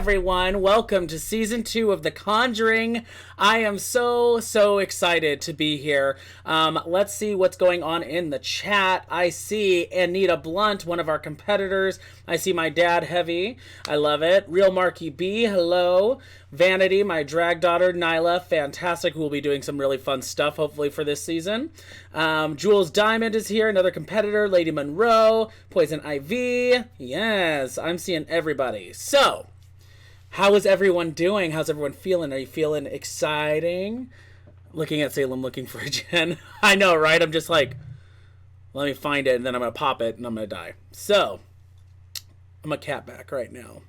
everyone. Welcome to season 2 of The Conjuring. I am so excited to be here. Let's see what's going on in the chat. I see Anita Blunt, one of our competitors. I see my dad, Heavy. I love it. Real Marky B, hello. Vanity, my drag daughter, Nyla, fantastic, who will be doing some really fun stuff, hopefully, for this season. Jules Diamond is here, another competitor. Lady Monroe, Poison Ivy. Yes, I'm seeing everybody. So, how is everyone doing? How's everyone feeling? Are you feeling exciting? Looking at Salem, looking for a Jen. I know, right? I'm just like, let me find it, and then I'm going to pop it, and I'm going to die. So, I'm a cat back right now.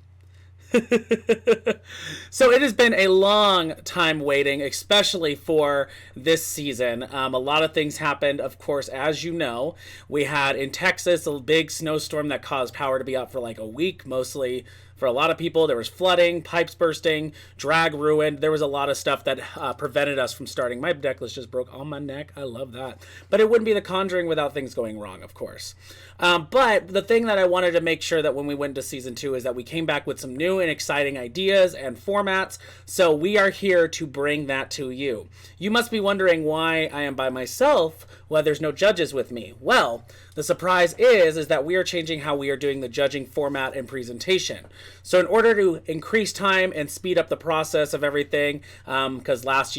So it has been a long time waiting, especially for this season. A lot of things happened, of course, as you know. We had in Texas a big snowstorm that caused power to be out for like a week, mostly for a lot of people. There was flooding, pipes bursting, drag ruined. There was a lot of stuff that prevented us from starting. My necklace just broke on my neck. I love that. But it wouldn't be The Conjuring without things going wrong, of course. But the thing that I wanted to make sure that when we went to season 2 is that we came back with some new and exciting ideas and formats. So we are here to bring that to you. You must be wondering why I am by myself, why there's no judges with me. Well, the surprise is that we are changing how we are doing the judging format and presentation. So in order to increase time and speed up the process of everything, because last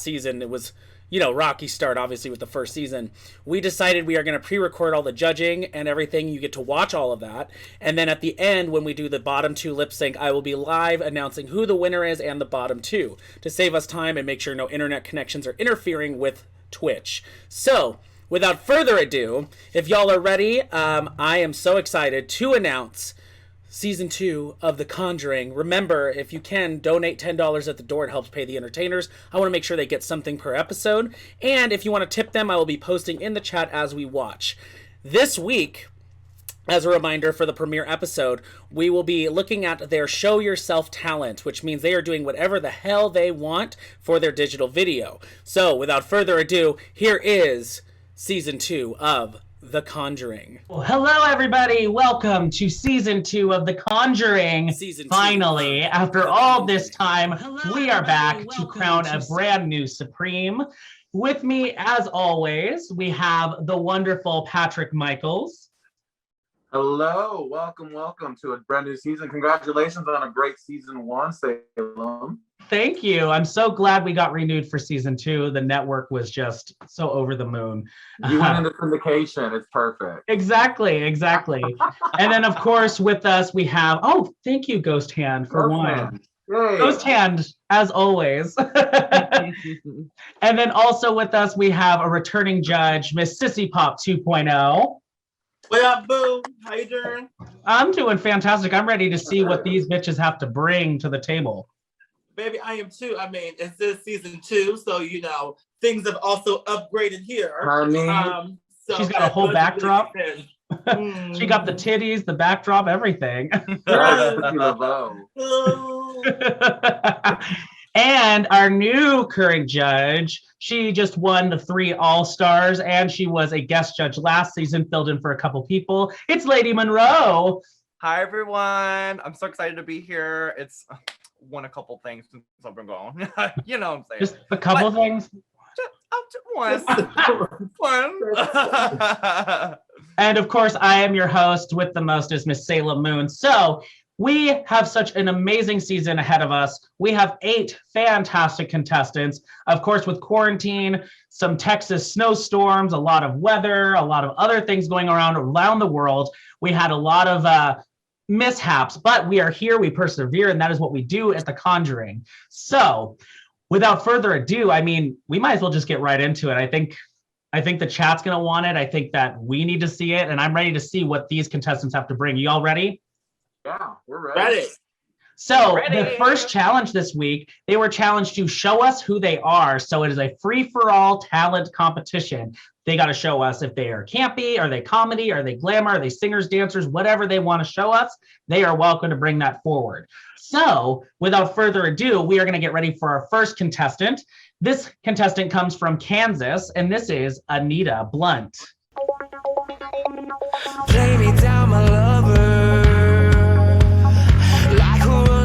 season it was, rocky start, obviously, with the first season. We decided we are going to pre-record all the judging and everything. You get to watch all of that. And then at the end, when we do the bottom 2 lip sync, I will be live announcing who the winner is and the bottom 2 to save us time and make sure no internet connections are interfering with Twitch. So, without further ado, if y'all are ready, I am so excited to announce Season 2 of The Conjuring. Remember, if you can, donate $10 at the door. It helps pay the entertainers. I want to make sure they get something per episode. And if you want to tip them, I will be posting in the chat as we watch. This week, as a reminder for the premiere episode, we will be looking at their Show Yourself talent, which means they are doing whatever the hell they want for their digital video. So, without further ado, here is Season 2 of The Conjuring. Well, hello, everybody. Welcome to season 2 of The Conjuring. Finally, after all this time, we are back to crown a brand new Supreme. With me, as always, we have the wonderful Patrick Michaels. Hello, welcome to a brand new season. Congratulations on a great season 1, Salem. Thank you. I'm so glad we got renewed for season 2. The network was just so over the moon. You went into syndication. It's perfect. Exactly. And then, of course, with us, we have, thank you, Ghost Hand, for one. Yay. Ghost Hand, as always. And then also with us, we have a returning judge, Miss Sissy Pop 2.0. What up, boo? How you doing? I'm doing fantastic. I'm ready to see what these bitches have to bring to the table. Baby, I am too. I mean, it's this season 2, so things have also upgraded here. So she's got a whole backdrop. She got the titties, the backdrop, everything. And our new current judge, she just won the 3 All-Stars, and she was a guest judge last season, filled in for a couple people. It's Lady Monroe. Hi, everyone. I'm so excited to be here. It's won a couple things since I've been gone. You know what I'm saying? Just a couple things? Just one. And of course, I am your host with the mostest, Miss Salem Moon. So we have such an amazing season ahead of us. We have 8 fantastic contestants. Of course, with quarantine, some Texas snowstorms, a lot of weather, a lot of other things going around the world. We had a lot of mishaps, but we are here, we persevere, and that is what we do at The Conjuring. So without further ado, I mean, we might as well just get right into it. I think the chat's gonna want it. I think that we need to see it, and I'm ready to see what these contestants have to bring. You all ready? Yeah, we're ready. So the first challenge this week, they were challenged to show us who they are. So it is a free-for-all talent competition. They got to show us if they are campy, are they comedy, are they glamour, are they singers, dancers, whatever they want to show us, they are welcome to bring that forward. So without further ado, we are going to get ready for our first contestant. This contestant comes from Kansas, and this is Anita Blunt. Lay me down, my lover, like a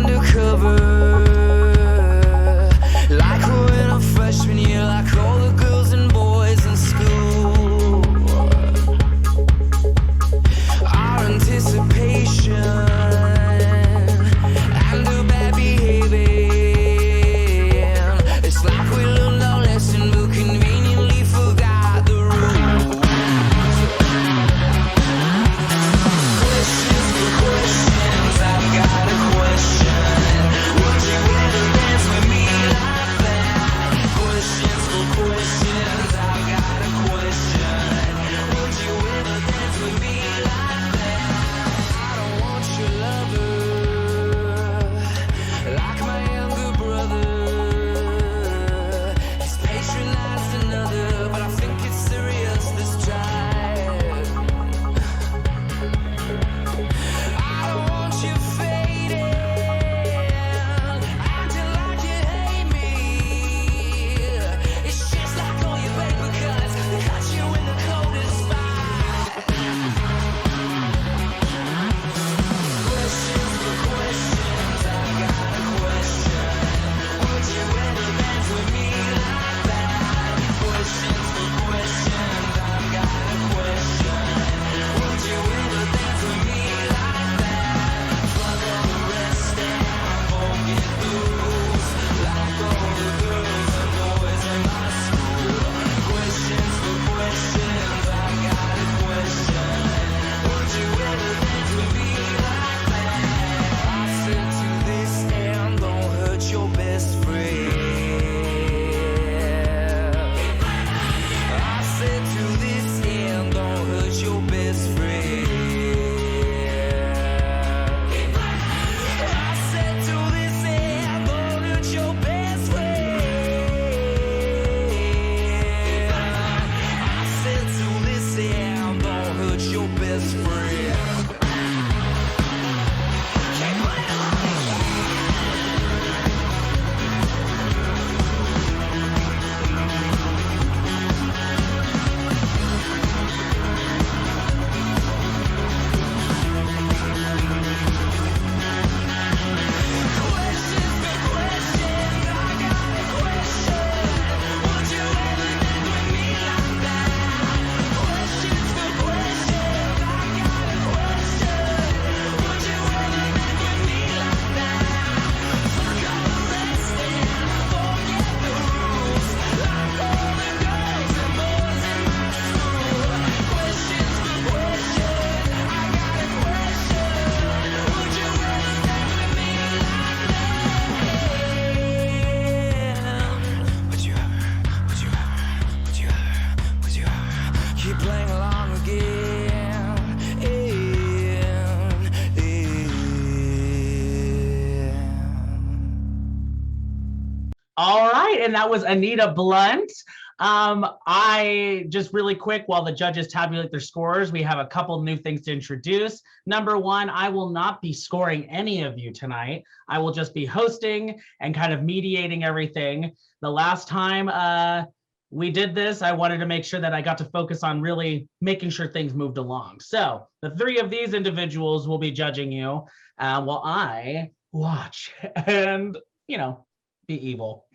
All right, and that was Anita Blunt. I just really quick, while the judges tabulate their scores, we have a couple new things to introduce. Number one, I will not be scoring any of you tonight. I will just be hosting and kind of mediating everything. The last time we did this, I wanted to make sure that I got to focus on really making sure things moved along. So the three of these individuals will be judging you while I watch and, you know, be evil.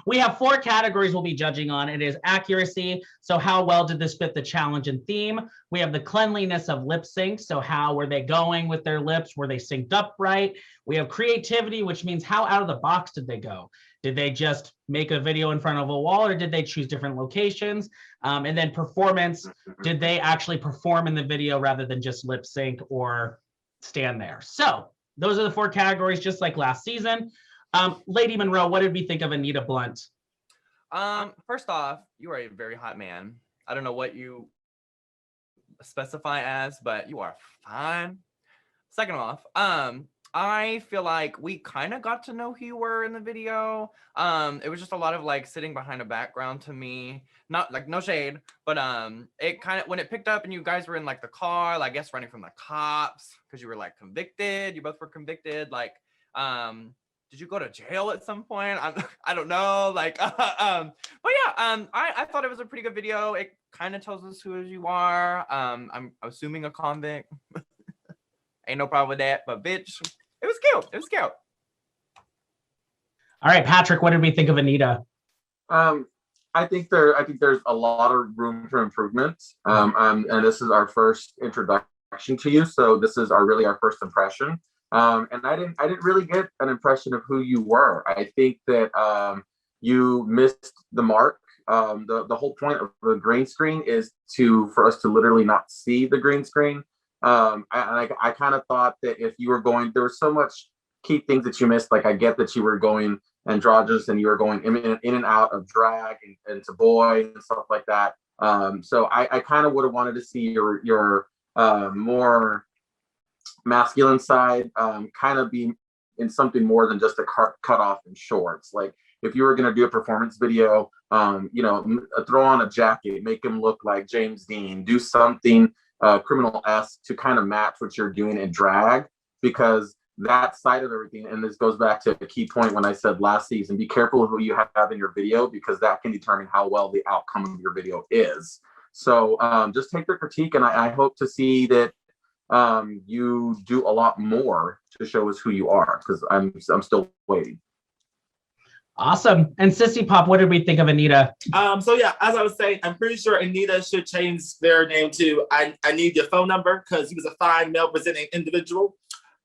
We have 4 categories we'll be judging on. It is accuracy, so how well did this fit the challenge and theme? We have the cleanliness of lip sync, so how were they going with their lips? Were they synced up right? We have creativity, which means how out of the box did they go? Did they just make a video in front of a wall, or did they choose different locations? And then performance, did they actually perform in the video rather than just lip sync or stand there? So those are the 4 categories, just like last season. Lady Monroe, what did we think of Anita Blunt? First off, you are a very hot man. I don't know what you specify as, but you are fine. Second off, I feel like we kind of got to know who you were in the video. It was just a lot of like sitting behind a background to me. Not like no shade, but it kind of, when it picked up and you guys were in like the car, like, I guess running from the cops because you were like convicted. You both were convicted. Like, did you go to jail at some point? I don't know. Like, but yeah, I thought it was a pretty good video. It kind of tells us who you are. I'm assuming a convict. Ain't no problem with that, but bitch, it was cute. It was cute. All right, Patrick, what did we think of Anita? I think there's a lot of room for improvement. And this is our first introduction to you, so this is really our first impression. And I didn't really get an impression of who you were. I think that you missed the mark. The whole point of the green screen is for us to literally not see the green screen. I kind of thought that if you were going, there was so much key things that you missed. Like, I get that you were going androgynous and you were going in and out of drag and to boy and stuff like that. So I kind of would have wanted to see your more masculine side kind of be in something more than just a cut off in shorts. Like, if you were going to do a performance video, throw on a jacket, make him look like James Dean, do something criminal-esque to kind of match what you're doing in drag, because that side of everything, and this goes back to a key point when I said last season, be careful of who you have in your video, because that can determine how well the outcome of your video is. So just take the critique, and I hope to see that you do a lot more to show us who you are, because I'm still waiting. Awesome. And Sissy Pop, what did we think of Anita? So yeah, as I was saying, I'm pretty sure Anita should change their name to I need your phone number, because he was a fine male presenting individual.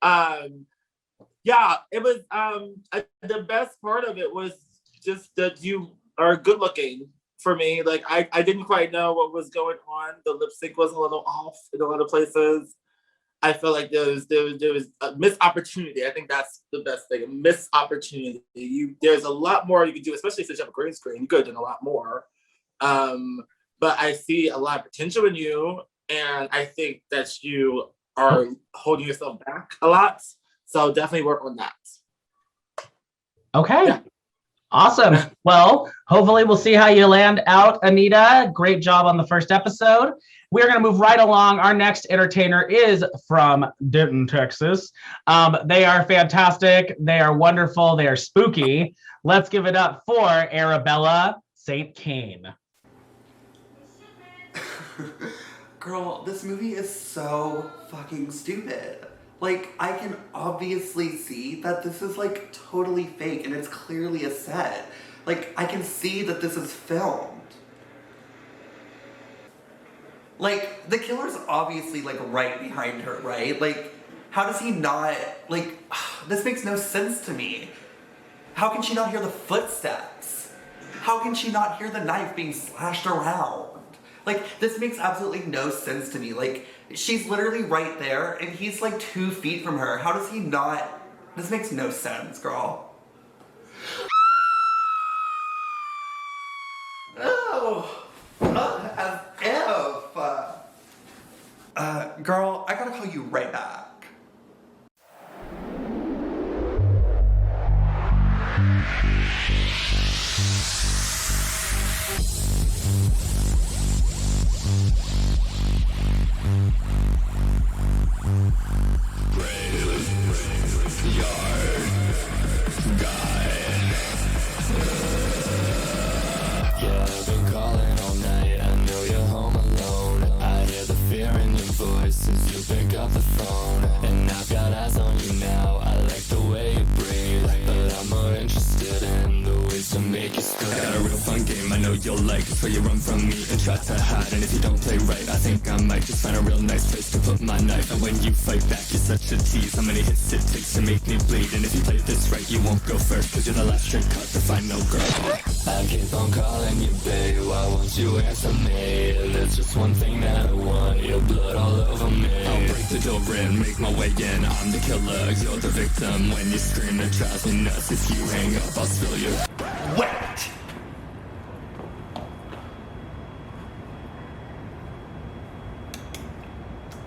Yeah, it was the best part of it was just that you are good looking for me. Like, I didn't quite know what was going on. The lip sync was a little off in a lot of places. I felt like there was a missed opportunity. I think that's the best thing, a missed opportunity. There's a lot more you could do, especially since you have a green screen. You could have done a lot more. But I see a lot of potential in you, and I think that you are holding yourself back a lot. So definitely work on that. Okay. Yeah. Awesome. Well, hopefully we'll see how you land out, Anita. Great job on the first episode. We're going to move right along. Our next entertainer is from Denton, Texas. They are fantastic. They are wonderful. They are spooky. Let's give it up for Arabella St. Kane. Girl, this movie is so fucking stupid. Like, I can obviously see that this is, like, totally fake, and it's clearly a set. Like, I can see that this is filmed. Like, the killer's obviously, like, right behind her, right? Like, how does he not, like, this makes no sense to me. How can she not hear the footsteps? How can she not hear the knife being slashed around? Like, this makes absolutely no sense to me. Like, she's literally right there, and he's like 2 feet from her. How does he not? This makes no sense, girl. Oh, as if. Girl, I gotta call you right back. Since you pick up the phone, and I've got eyes on you now. I like the way you breathe, but I'm more interested in the ways to make you scream. I got a real fun game I know you'll like, so you run from me and try to hide. And if you don't play right, I think I might just find a real nice place to put my knife. And when you fight back, you're such a tease. How many hits it takes to make me bleed? And if you play this right, you won't go first, cause you're the last straight cut to find no girl. I keep on calling you babe, why won't you answer me? There's just one thing that I want, your blood all over me. I'll break the door in, make my way in. I'm the killer, you're the victim. When you scream, it drives me nuts. If you hang up, I'll spill you wet.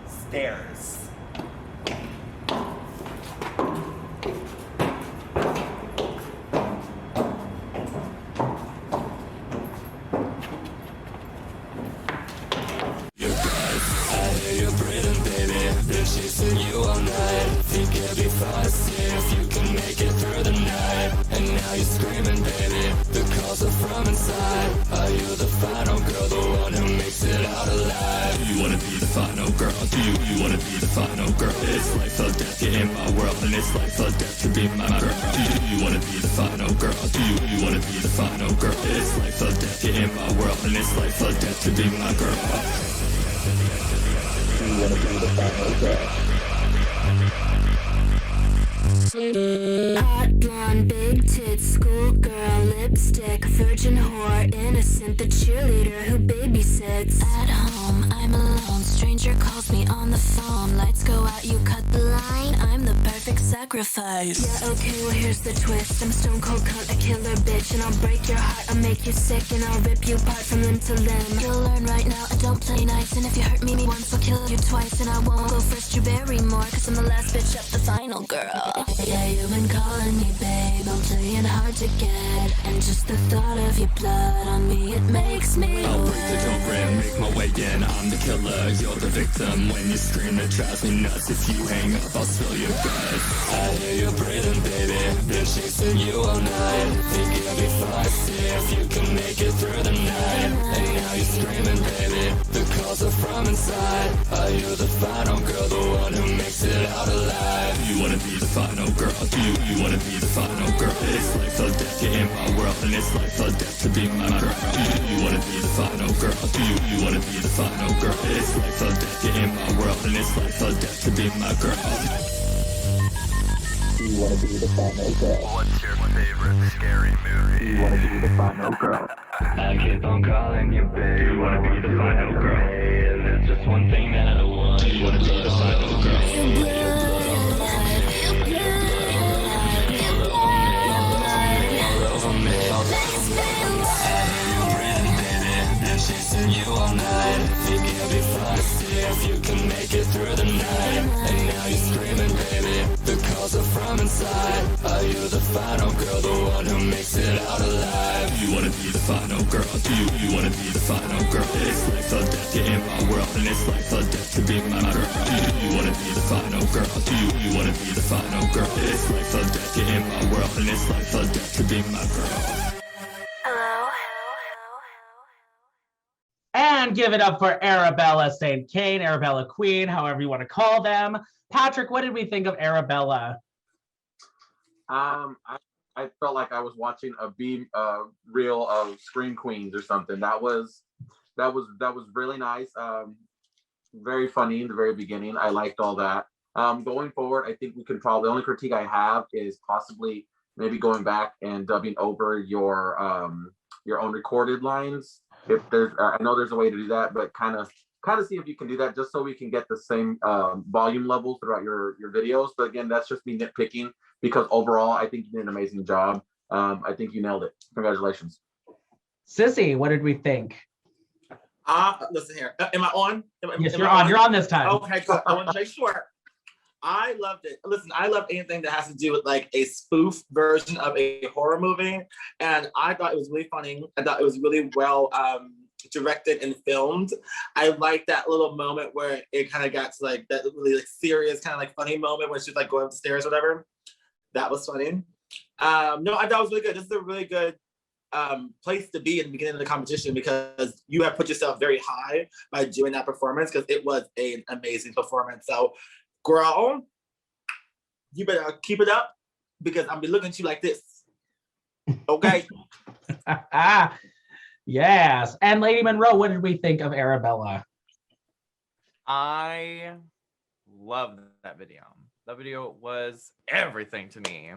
Stairs. Chasing you all night. Think it'd be fun to see if you can make it through the night. And now you're screaming, baby. The calls are from inside. Are you the final girl, the one who makes it out alive? Do you wanna be the final girl? Do you wanna be the final girl? It's life or death, you're in my world, and it's life or death to be my girl. Do you wanna be the final girl? Do you wanna be the final girl? It's life or death, you're in my world, and it's life or death to be my girl. You wanna be the final girl. Hot blonde, big tits, schoolgirl, lipstick, virgin whore, innocent, the cheerleader who babysits. At home, I'm alone, stranger calls me on the phone. Lights go out, you cut the line, I'm the perfect sacrifice. Yeah, okay, well here's the twist. I'm stone cold cunt, a killer bitch, and I'll break your heart, I'll make you sick, and I'll rip you apart from limb to limb. You'll learn right now, I don't play nice, and if you hurt me once, I'll kill you twice, and I won't go first, you bury more, cause I'm the last bitch up, the final girl. Yeah, you've been calling me babe, I'm playing hard to get, and just the thought of your blood on me, it makes me I'll break the door in, make my way in. I'm the killer, you're the victim. When you scream, it drives me nuts. If you hang up, I'll spill your guts. I hear you breathing, baby. Been chasing you all night. Think it'll be fun to see if you can make it through the night. And now you're screaming, baby. The calls are from inside. Are you the final girl, the one who makes it out alive? You wanna be the final girl? Do you wanna be the final girl? It's life or death, you're in my world, and it's life or death to be my girl. Do you wanna be the final girl? Do you wanna be the final girl? It's life or death, you're in my world, and it's life or death to be my girl. Do you wanna be the final girl? What's your favorite scary movie? Do you wanna be the final girl? I keep on calling you, babe. Do you wanna be the final girl? And there's just one thing that I want. Do you wanna be the final girl? Chasing you all night. Think it'll be fun to see if you can make it through the night. And now you're screaming, baby. The calls are from inside. Are you the final girl, the one who makes it out alive? You wanna be the final girl? Do you wanna be the final girl? It's life or death, you're in my world, and it's life or death to be my girl. Do you wanna be the final girl? Do you wanna be the final girl? It's life or death, you're in my world, and it's life or death to be my girl. And give it up for Arabella St. Kane, Arabella Queen, however you want to call them. Patrick, what did we think of Arabella? I felt like I was watching a B reel of Scream Queens or something. That was really nice. Very funny in the very beginning. I liked all that. Going forward, I think we can probably, the only critique I have is possibly maybe going back and dubbing over your own recorded lines. If there's, I know there's a way to do that, but kind of see if you can do that, just so we can get the same volume levels throughout your videos. But again, that's just me nitpicking, because overall, I think you did an amazing job. I think you nailed it. Congratulations. Sissy, what did we think? Listen here. Am I on? Yes, you're on. You're on this time. Okay, good. I want to make sure. I loved it. Listen, I love anything that has to do with like a spoof version of a horror movie. And I thought it was really funny. I thought it was really well directed and filmed. I like that little moment where it kind of got to like that really like serious kind of like funny moment when she's like going upstairs or whatever. That was funny. No, I thought it was really good. This is a really good place to be in the beginning of the competition because you have put yourself very high by doing that performance because it was an amazing performance. So, girl, you better keep it up because I'm be looking at you like this. Okay. Yes. And Lady Monroe, what did we think of Arabella? I loved that video. That video was everything to me.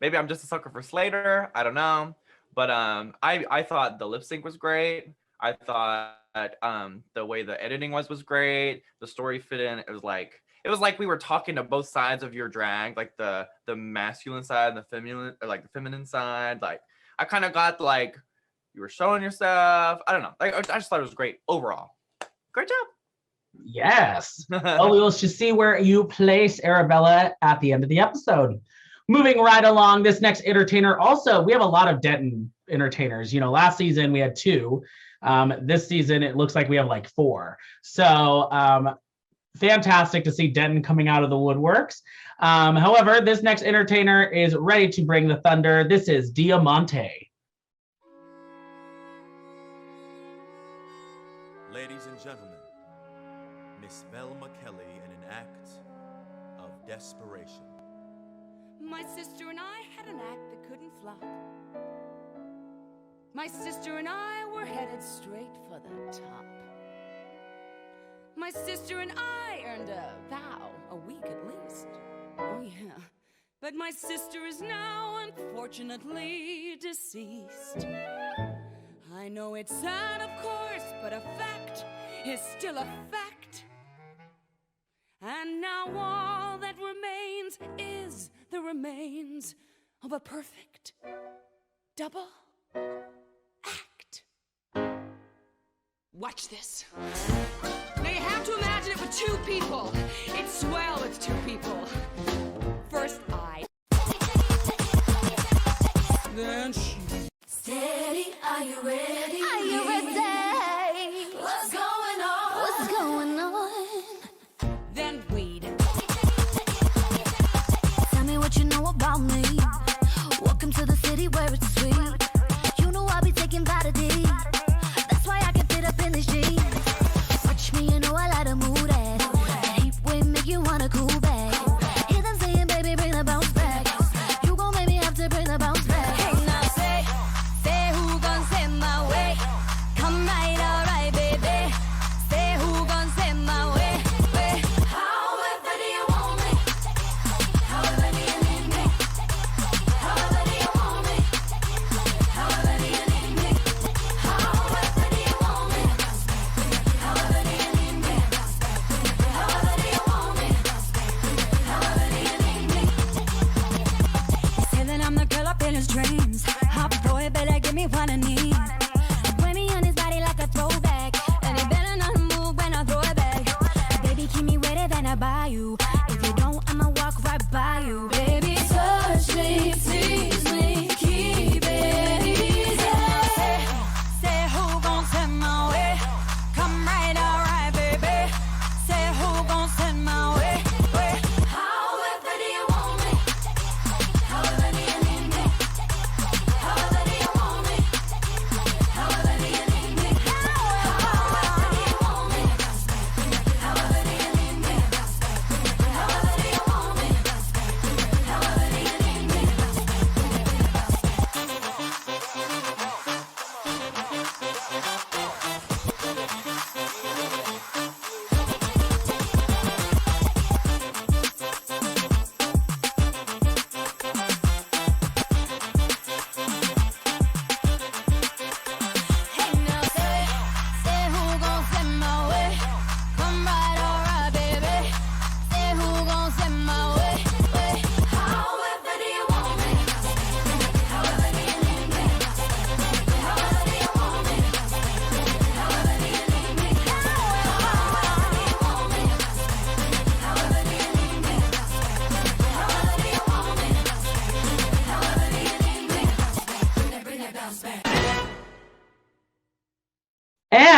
Maybe I'm just a sucker for Slater. I don't know. But I thought the lip sync was great. I thought the way the editing was great. The story fit in. It was like we were talking to both sides of your drag, like the masculine side and the feminine side. Like I kind of got like you were showing yourself. I don't know. Like I just thought it was great overall. Great job. Yes. Well, we will just see where you place Arabella at the end of the episode. Moving right along, this next entertainer also, we have a lot of Denton entertainers. You know, last season we had 2. This season it looks like we have like 4. So fantastic to see Denton coming out of the woodworks. However, this next entertainer is ready to bring the thunder. This is Diamante. Ladies and gentlemen, Miss Velma Kelly in an act of desperation. My sister and I had an act that couldn't flop. My sister and I were headed straight for the top. My sister and I earned a vow, a week at least. Oh yeah, but my sister is now unfortunately deceased. I know it's sad, of course, but a fact is still a fact. And now all that remains is the remains of a perfect double act. Watch this. Now you have to imagine it with 2 people. It's swell with 2 people. First I, then she. Steady, are you ready? Are you ready? What's going on? What's going on? Then we'd. Tell me what you know about me. Welcome to the city where it's sweet. You know I'll be taking Vitamin. That's why I can fit up in this G. Watch me, you know I like to move that. Heat wave make you wanna cool back. Hear them saying, baby, bring the bounce back. You gon' make me have to bring the bounce back. Hey, now say who gon' send my way? Come right, alright, baby. Say who gon' send my way? However do you want me? However do you need me? However do you want me? However do you need me? However do you want me? However do you need me? However do you want me? However do you need me? Say that I'm the girl up in his dreams. Hot boy, better give me what I need. Play me on his body like a throwback. And he better not move when I throw it back. Baby, keep me wetter than I buy you. If you don't, I'ma walk right by you. Baby, touch me, tease me, keep it easy. Say who gon' send my way? Come right, alright, baby. Say who gon' send my way? However do you want me? However do you need me? However do you want me?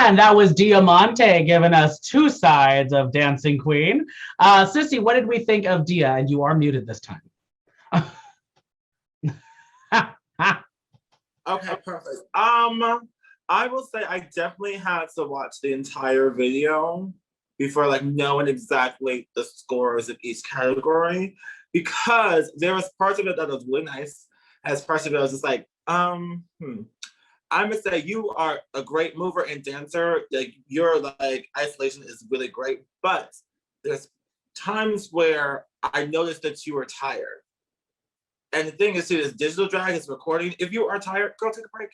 And that was Diamante giving us two sides of Dancing Queen. Sissy, what did we think of Dia? And you are muted this time. Okay, perfect. I will say I definitely had to watch the entire video before like knowing exactly the scores of each category, because there was parts of it that was really nice, as parts of it I was just like, I would say you are a great mover and dancer. Like your like isolation is really great, but there's times where I noticed that you were tired. And the thing is, too, this digital drag is recording. If you are tired, go take a break,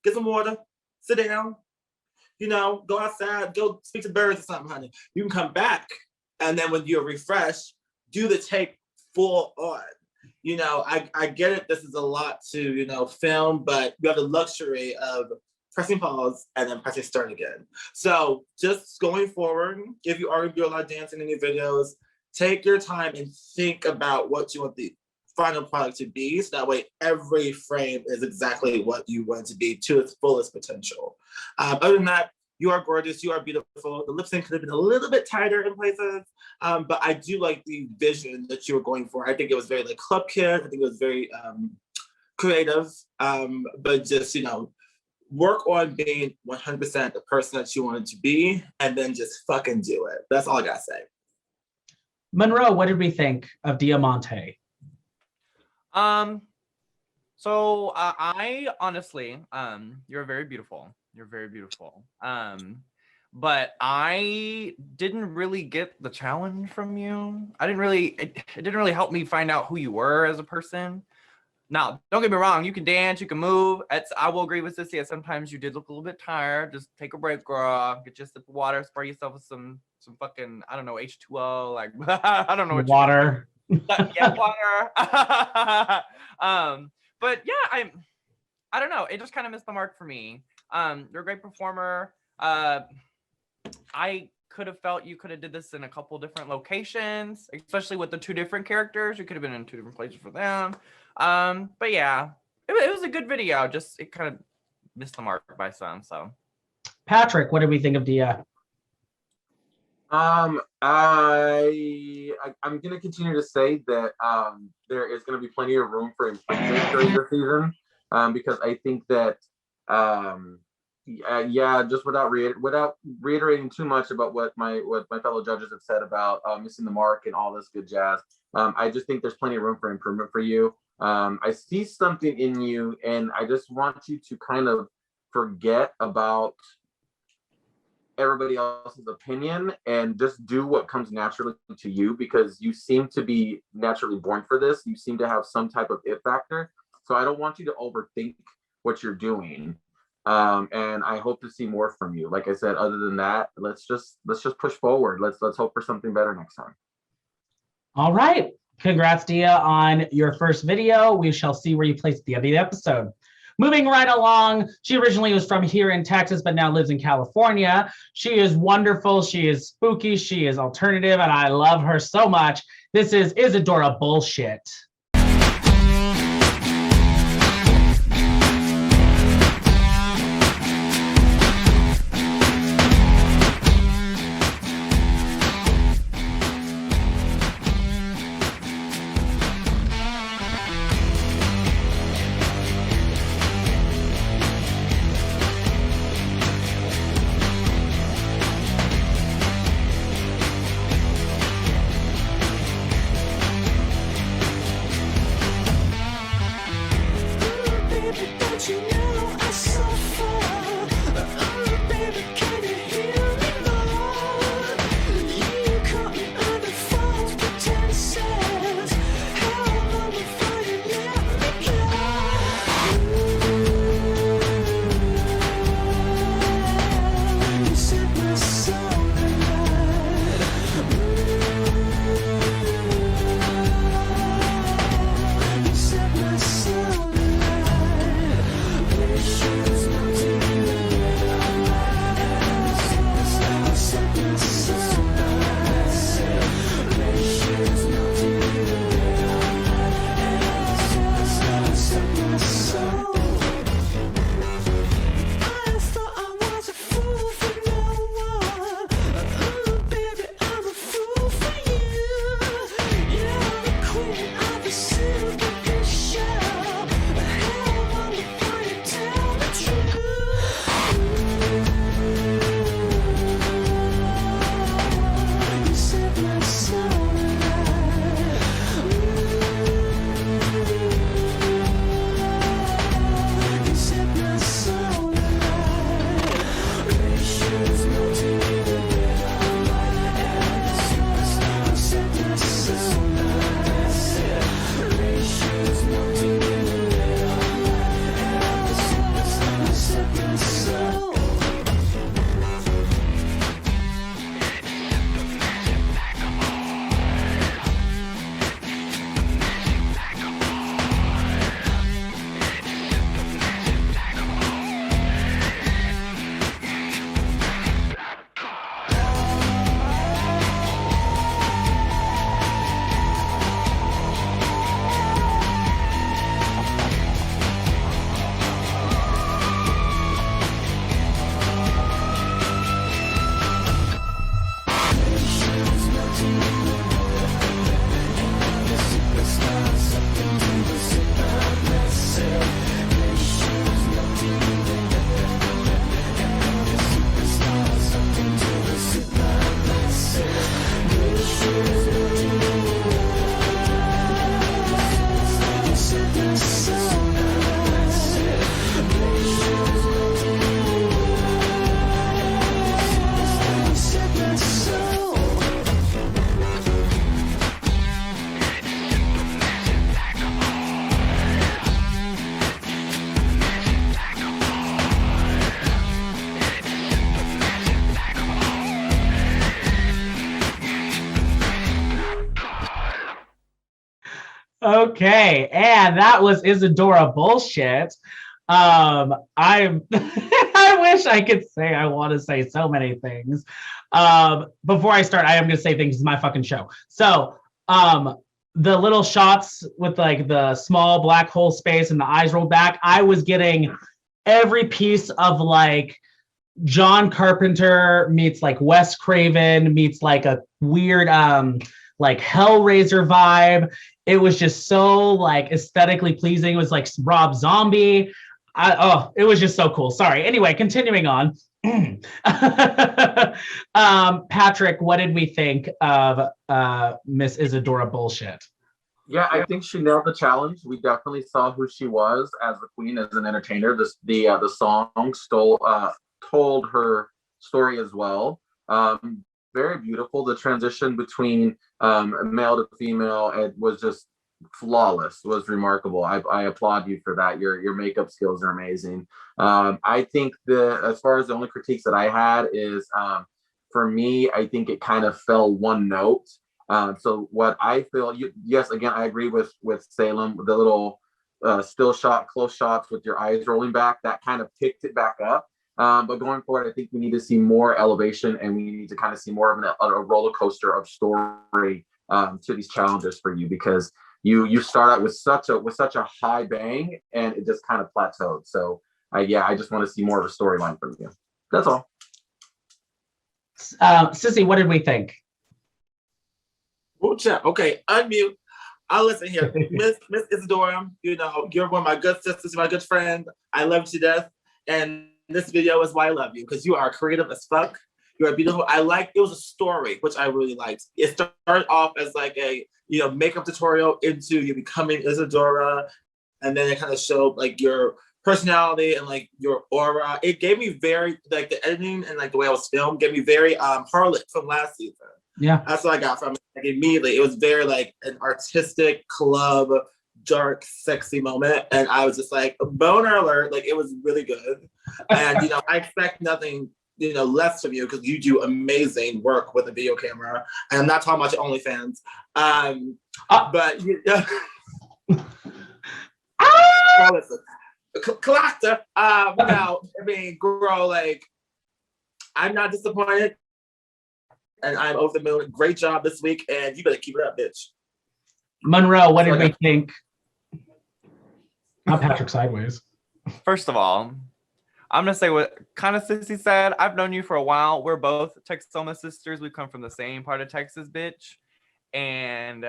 get some water, sit down, you know, go outside, go speak to birds or something, honey. You can come back, and then when you're refreshed, do the take full on. You know, I get it. This is a lot to, you know, film, but you have the luxury of pressing pause and then pressing start again. So just going forward, if you are going to do a lot of dancing in your videos, take your time and think about what you want the final product to be, so that way every frame is exactly what you want it to be to its fullest potential. Other than that, you are gorgeous, you are beautiful. The lip sync could have been a little bit tighter in places, but I do like the vision that you were going for. I think it was very like Club Kid. I think it was very creative, but just, you know, work on being 100% the person that you wanted to be, and then just fucking do it. That's all I gotta say. Monroe, what did we think of Diamante? So I honestly, you're very beautiful. You're very beautiful. But I didn't really get the challenge from you. It didn't really help me find out who you were as a person. Now, don't get me wrong, you can dance, you can move. I will agree with Sissy that sometimes you did look a little bit tired. Just take a break, girl. Get you a sip of water, spray yourself with some fucking, I don't know, H2O, like I don't know what water. Yeah, water. But yeah, I don't know. It just kind of missed the mark for me. You're a great performer. I could have felt you could have did this in a couple different locations, especially with the two different characters. You could have been in two different places for them. But yeah, it was a good video. Just it kind of missed the mark by some. So, Patrick, what did we think of Dia? I'm gonna continue to say that there is gonna be plenty of room for improvement during the season, because I think that just without reiterating too much about what my fellow judges have said about missing the mark and all this good jazz, I just think there's plenty of room for improvement for you. I see something in you, and I just want you to kind of forget about everybody else's opinion and just do what comes naturally to you, because you seem to be naturally born for this. You seem to have some type of it factor. So I don't want you to overthink what you're doing. And I hope to see more from you. Like I said, other than that, let's just push forward. Let's hope for something better next time. All right. Congrats, Dia, on your first video. We shall see where you place at the end of the episode. Moving right along, she originally was from here in Texas, but now lives in California. She is wonderful. She is spooky. She is alternative, and I love her so much. This is Isadora Bullshit. Okay, and that was Isadora bullshit. I'm I wish I could say I want to say so many things. Before I start, I am gonna say things. It's my fucking show. So the little shots with like the small black hole space and the eyes rolled back, I was getting every piece of like John Carpenter meets like Wes Craven meets like a weird like Hellraiser vibe. It was just so like aesthetically pleasing. It was like Rob Zombie. It was just so cool. Sorry. Anyway, continuing on. Patrick, what did we think of Miss Isadora bullshit? Yeah, I think she nailed the challenge. We definitely saw who she was as the queen, as an entertainer. The song told her story as well. Very beautiful. The transition between male to female, it was just flawless. It was remarkable. I applaud you for that. Your makeup skills are amazing. I think as far as the only critiques that I had is for me, I think it kind of fell one note. So what I feel, yes, again, I agree with Salem, the little still shot, close shots with your eyes rolling back, that kind of picked it back up. But going forward, I think we need to see more elevation, and we need to kind of see more of a roller coaster of story to these challenges for you, because you start out with such a high bang, and it just kind of plateaued. So I just want to see more of a storyline from you. That's all. Sissy, what did we think? Okay, unmute. I'll listen here. Miss Isadora, you know, you're one of my good sisters, my good friend. I love you to death. And this video is why I love you, because you are creative as fuck. You're beautiful. It was a story, which I really liked. It started off as like a, you know, makeup tutorial into you becoming Isadora. And then it kind of showed like your personality and like your aura. It gave me very, like the editing and like the way I was filmed gave me very Harlot from last season. Yeah. That's what I got from it. Like immediately. It was very like an artistic club, dark, sexy moment. And I was just like, boner alert. Like it was really good. And, you know, I expect nothing, you know, less from you, because you do amazing work with a video camera. And I'm not talking about your OnlyFans. But you Collector, now, I mean, girl, like, I'm not disappointed. And I'm over the moon. Great job this week, and you better keep it up, bitch. Monroe, what did we think? Not Patrick Sideways. First of all, I'm gonna say what kind of Sissy said. I've known you for a while. We're both Texoma sisters. We come from the same part of Texas, bitch. And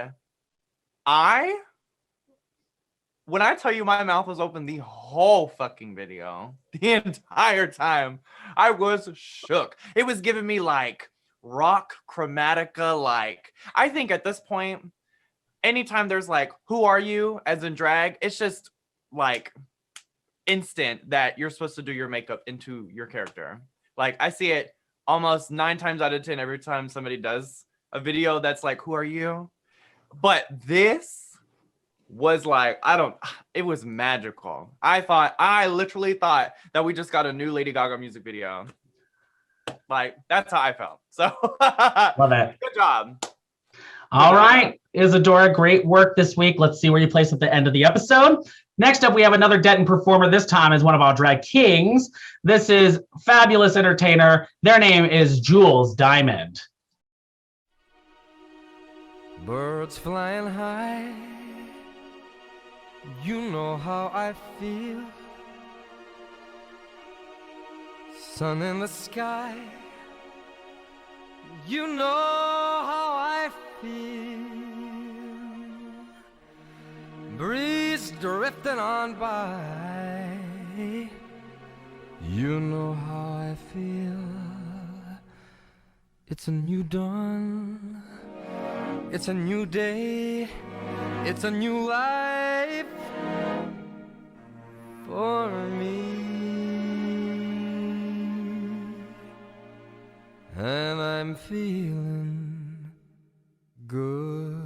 when I tell you my mouth was open the whole fucking video, the entire time, I was shook. It was giving me like rock chromatica. Like, I think at this point, anytime there's like, who are you as in drag, it's just like instant that you're supposed to do your makeup into your character. Like, I see it almost 9 times out of 10 every time somebody does a video that's like, who are you? But this was like, it was magical. I literally thought that we just got a new Lady Gaga music video. Like, that's how I felt. So love it. Good job. All right, Isadora, great work this week. Let's see where you place at the end of the episode. Next up, we have another Denton performer. This time is one of our drag kings. This is fabulous entertainer. Their name is Jules Diamond. Birds flying high, you know how I feel. Sun in the sky, you know how I feel. Breeze drifting on by, you know how I feel. It's a new dawn, it's a new day, it's a new life for me. And I'm feeling good.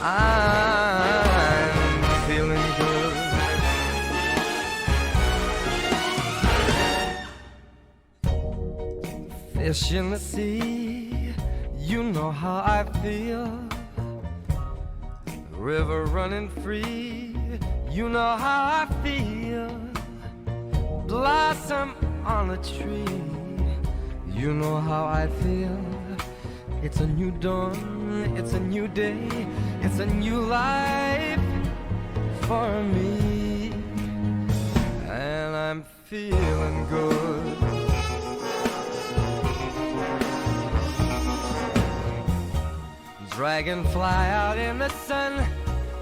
I'm feeling good. Fish in the sea, you know how I feel. River running free, you know how I feel. Blossom on a tree, you know how I feel. It's a new dawn, it's a new day, it's a new life for me. And I'm feeling good. Dragonfly out in the sun,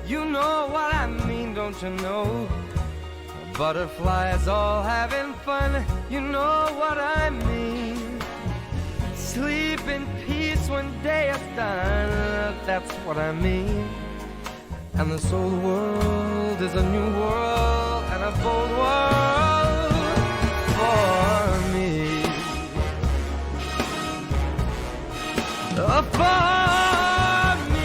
you know what I mean, don't you know? Butterflies all having fun, you know what I mean. Sleep in peace when day is done, that's what I mean. And this whole world is a new world and a bold world for me. For me.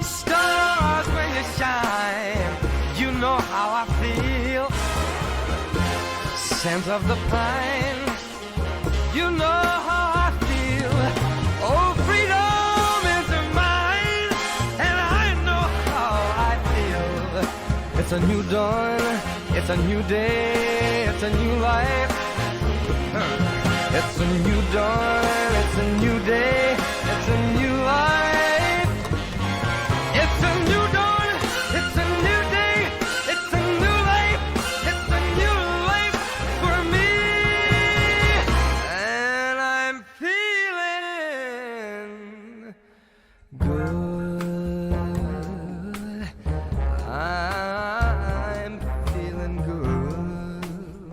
Stars when you shine, you know how I feel. Scent of the pine, you know how I feel. Oh, freedom is mine, and I know how I feel. It's a new dawn, it's a new day, it's a new life. It's a new dawn, it's a new day, it's a new life. It's a new dawn, it's a new day, it's a new life, it's a new life for me. And I'm feeling good. I'm feeling good.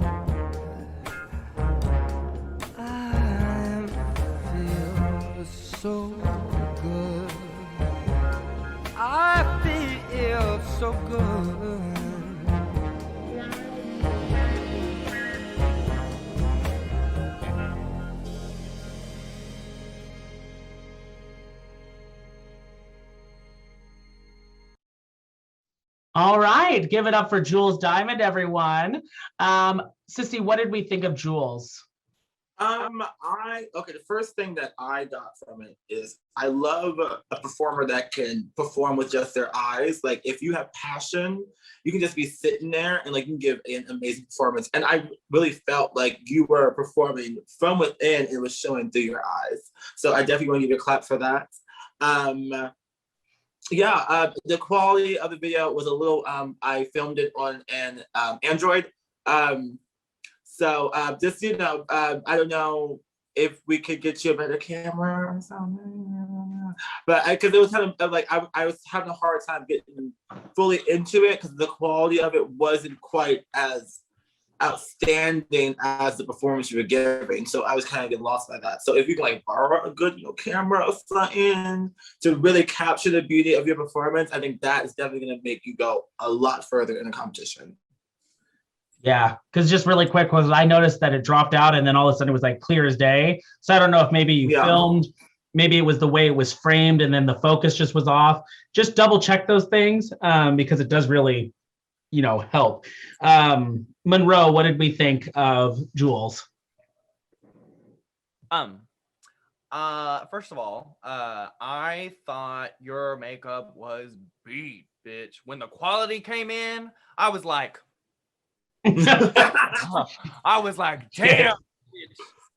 I feel so good. I feel so good. All right, give it up for Jules Diamond, everyone. Sissy, what did we think of Jules? The first thing that I got from it is I love a performer that can perform with just their eyes. Like if you have passion, you can just be sitting there and like you can give an amazing performance. And I really felt like you were performing from within, it was showing through your eyes. So I definitely want to give you a clap for that. The quality of the video was a little, I filmed it on an Android. Just, you know, I don't know if we could get you a better camera or something. But because it was kind of like, I was having a hard time getting fully into it because the quality of it wasn't quite as outstanding as the performance you were giving. So I was kind of getting lost by that. So if you can like borrow a good, you know, camera or something to really capture the beauty of your performance, I think that is definitely going to make you go a lot further in a competition. Yeah, because just really quick was I noticed that it dropped out and then all of a sudden it was like clear as day. So I don't know if maybe you filmed, maybe it was the way it was framed and then the focus just was off. Just double check those things because it does really, you know, help. Monroe, what did we think of Jules? First of all, I thought your makeup was beat, bitch. When the quality came in, I was like, damn, bitch,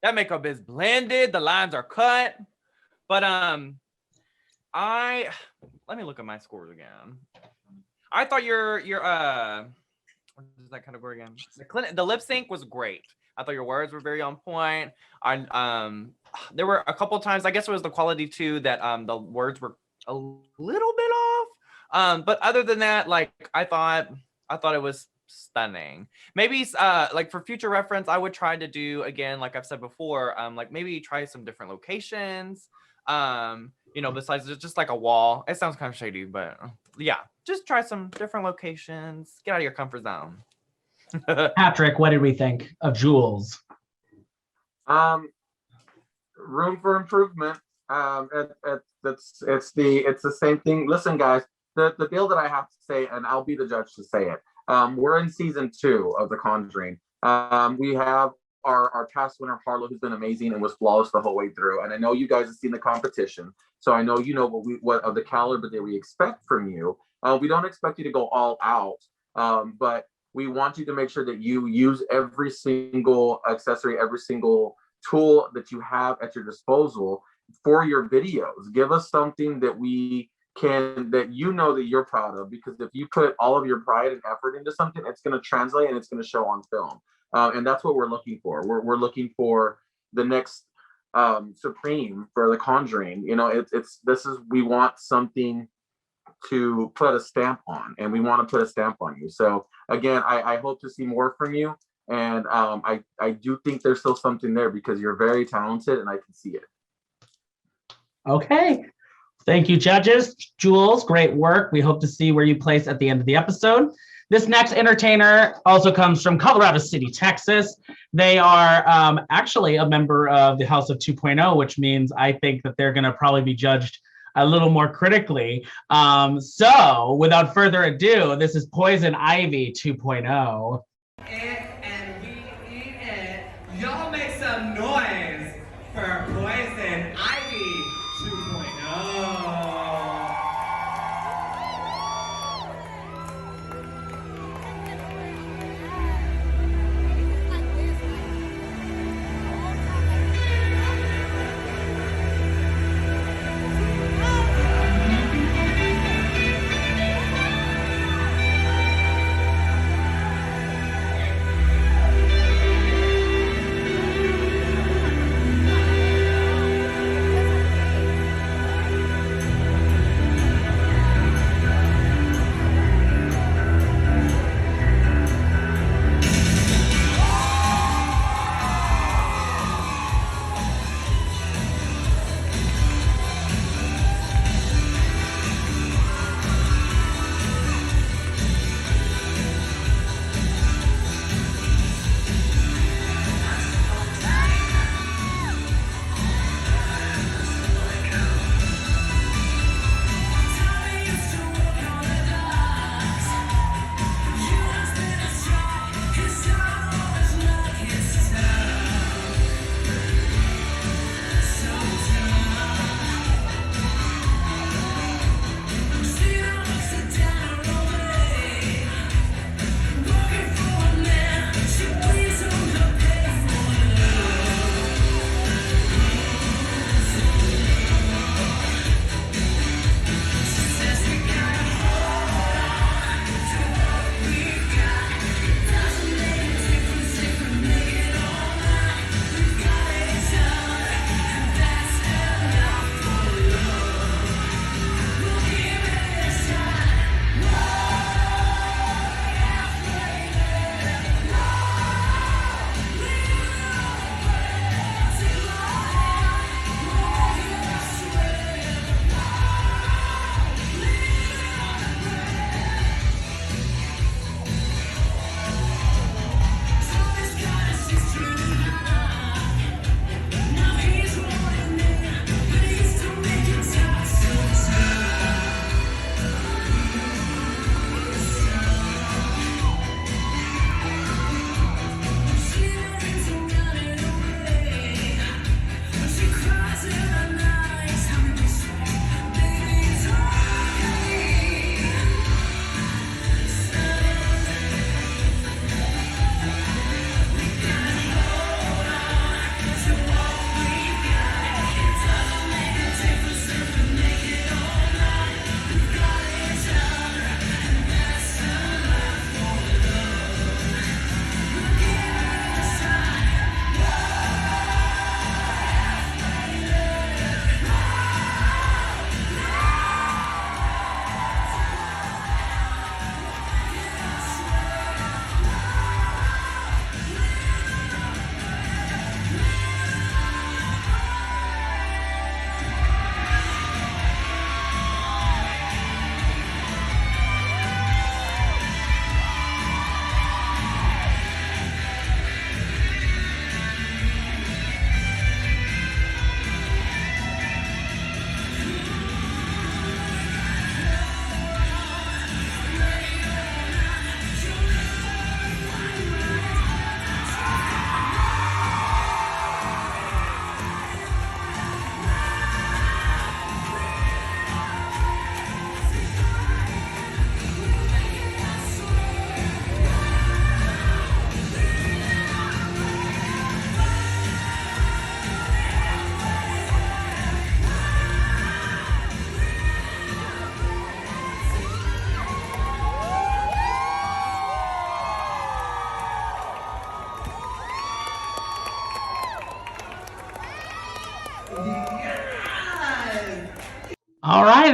that makeup is blended, the lines are cut. But let me look at my scores again. I thought your what is that category again? The lip sync was great. I thought your words were very on point. There were a couple times, I guess it was the quality too, that the words were a little bit off. But other than that, like I thought it was stunning. Maybe like for future reference, I would try to do again, like I've said before, like maybe try some different locations. Besides just like a wall. It sounds kind of shady, but yeah, just try some different locations. Get out of your comfort zone. Patrick, what did we think of Jules? Room for improvement. It's the same thing. Listen, guys, the deal that I have to say, and I'll be the judge to say it. We're in season 2 of The Conjuring. We have our cast winner Harlow, who's been amazing and was flawless the whole way through. And I know you guys have seen the competition, so I know you know what of the caliber that we expect from you. We don't expect you to go all out, but we want you to make sure that you use every single accessory, every single tool that you have at your disposal for your videos. Give us something that that you're proud of, because if you put all of your pride and effort into something, it's going to translate and it's going to show on film. And that's what we're looking for. We're looking for the next Supreme for The Conjuring. We want something to put a stamp on, and we want to put a stamp on you. So again, I hope to see more from you. And I do think there's still something there, because you're very talented and I can see it. Okay. Thank you, judges. Jules, great work. We hope to see where you place at the end of the episode. This next entertainer also comes from Colorado City, Texas. They are actually a member of the House of 2.0, which means I think that they're going to probably be judged a little more critically. So without further ado, this is Poison Ivy 2.0. And we eat it. Y'all make some noise for Poison Ivy 2.0.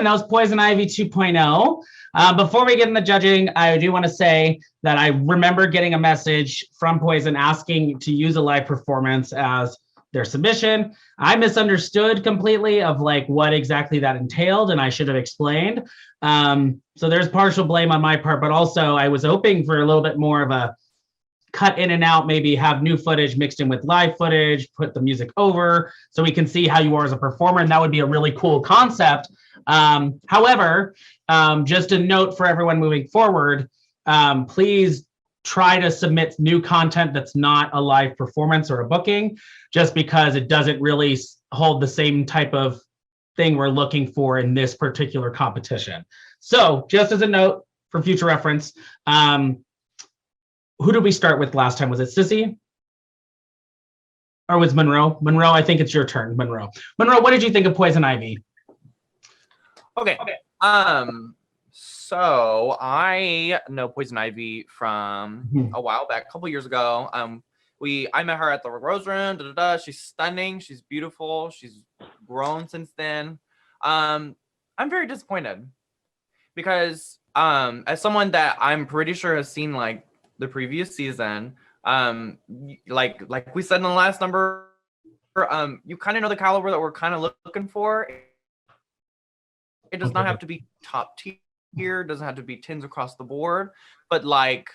That was Poison Ivy 2.0. Before we get into judging, I do want to say that I remember getting a message from Poison asking to use a live performance as their submission. I misunderstood completely of like what exactly that entailed, and I should have explained. So there's partial blame on my part, but also I was hoping for a little bit more of a cut in and out, maybe have new footage mixed in with live footage, put the music over so we can see how you are as a performer, and that would be a really cool concept. However, just a note for everyone moving forward, please try to submit new content that's not a live performance or a booking, just because it doesn't really hold the same type of thing we're looking for in this particular competition. So just as a note for future reference, who did we start with last time? Was it Sissy? Or was Monroe? Monroe, I think it's your turn, Monroe. Monroe, what did you think of Poison Ivy? Okay. So I know Poison Ivy from a while back, a couple years ago. I met her at the Rose Room. She's stunning. She's beautiful. She's grown since then. I'm very disappointed because as someone that I'm pretty sure has seen like the previous season, like we said in the last number, you kind of know the caliber that we're kind of looking for. It does not have to be top tier, it doesn't have to be tens across the board, but like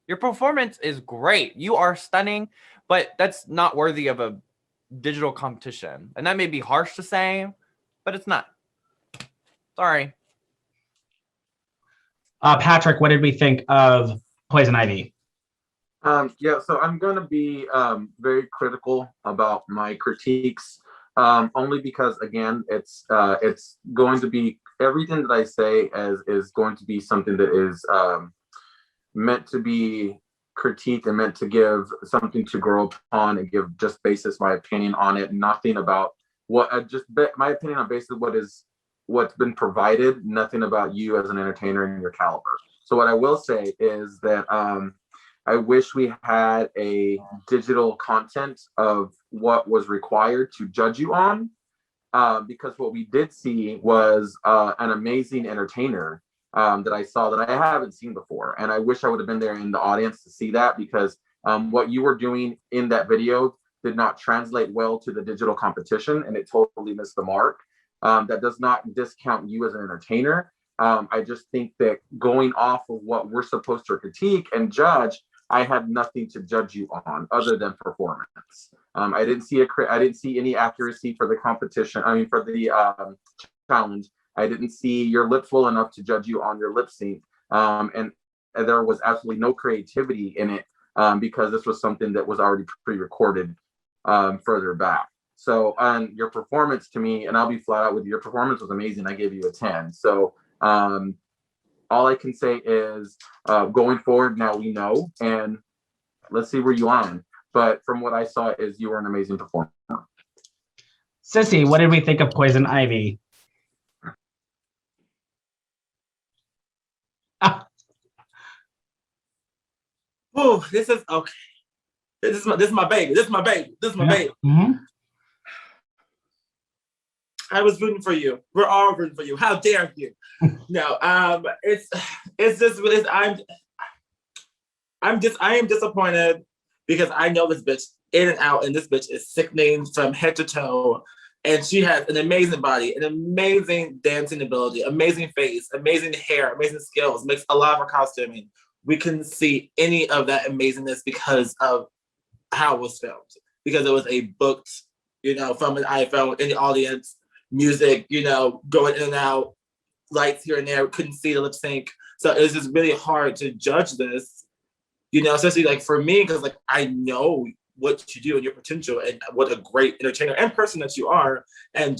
your performance is great. You are stunning, but that's not worthy of a digital competition. And that may be harsh to say, but it's not. Sorry. Patrick, what did we think of Poison Ivy? Yeah, so I'm going to be very critical about my critiques, only because, again, it's going to be everything that I say is going to be something that is meant to be critiqued and meant to give something to grow upon and give just basis my opinion on it. Nothing about what my opinion on basically what's been provided. Nothing about you as an entertainer and your caliber. So what I will say is that I wish we had a digital content of what was required to judge you on, because what we did see was an amazing entertainer that I saw that I haven't seen before. And I wish I would have been there in the audience to see that, because what you were doing in that video did not translate well to the digital competition, and it totally missed the mark. That does not discount you as an entertainer. I just think that going off of what we're supposed to critique and judge, I had nothing to judge you on other than performance. I didn't see any accuracy for the competition. I mean, for the challenge. I didn't see your lip full enough to judge you on your lip sync. And there was absolutely no creativity in it, because this was something that was already pre-recorded further back. So on your performance, to me, and I'll be flat out with you, your performance was amazing. I gave you a 10. So all I can say is going forward, now we know, and let's see where you on. But from what I saw is you were an amazing performer. Sissy, what did we think of Poison Ivy? Oh, this is okay. This is my baby. This is my baby. This is my baby. Mm-hmm. I was rooting for you. We're all rooting for you. How dare you? No, it's just I am disappointed because I know this bitch in and out, and this bitch is sickening from head to toe. And she has an amazing body, an amazing dancing ability, amazing face, amazing hair, amazing skills, makes a lot of her costuming. We couldn't see any of that amazingness because of how it was filmed, because it was a booked, from an iPhone in the audience, music, going in and out, lights here and there, couldn't see the lip sync. So it was just really hard to judge this, especially like for me, because like I know what you do and your potential and what a great entertainer and person that you are. And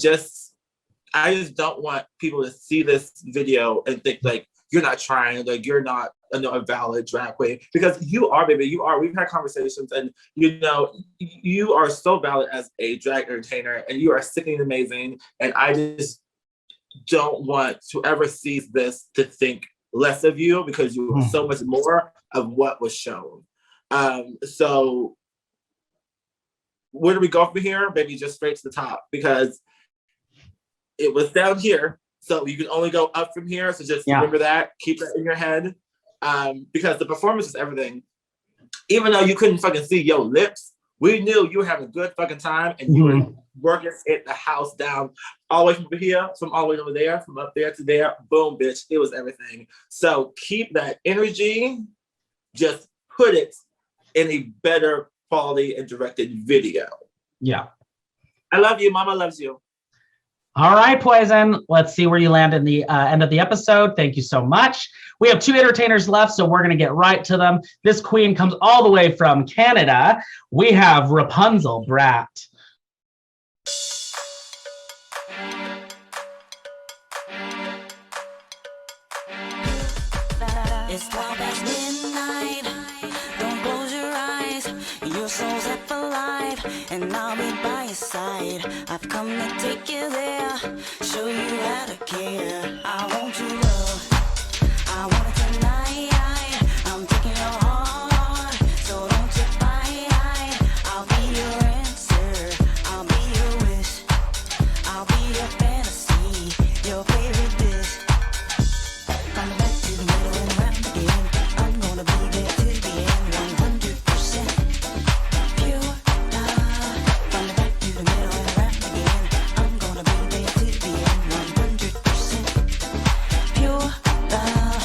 I just don't want people to see this video and think like you're not trying, like you're not a valid drag queen, because you are, baby, you are. We've had conversations, and you are so valid as a drag entertainer, and you are sickening amazing. And I just don't want to ever see this to think less of you, because you are so much more of what was shown. So where do we go from here? Maybe just straight to the top, because it was down here. So you can only go up from here. So just remember that. Keep that in your head. Because the performance is everything. Even though you couldn't fucking see your lips, we knew you were having a good fucking time and you were working it the house down all the way from here, from all the way over there, from up there to there. Boom, bitch. It was everything. So keep that energy. Just put it in a better quality and directed video. Yeah. I love you. Mama loves you. All right, Poison. Let's see where you land in the end of the episode. Thank you so much. We have 2 entertainers left, so we're going to get right to them. This queen comes all the way from Canada. We have Rapunzel Brat. It's 12 past midnight. Don't close your eyes. Your soul's up alive, and I'll be by your side. I've come to take you there, show you how to care. I want your love. I want it tonight. I'm taking your heart, so don't you fight. I'll be your answer. I'll be your wish. I'll be your fantasy, your favorite dish. From the back to the middle and around again. I'm gonna be there till the end, 100% pure love. From the back to the middle and around again. I'm gonna be there till the end, 100% pure love.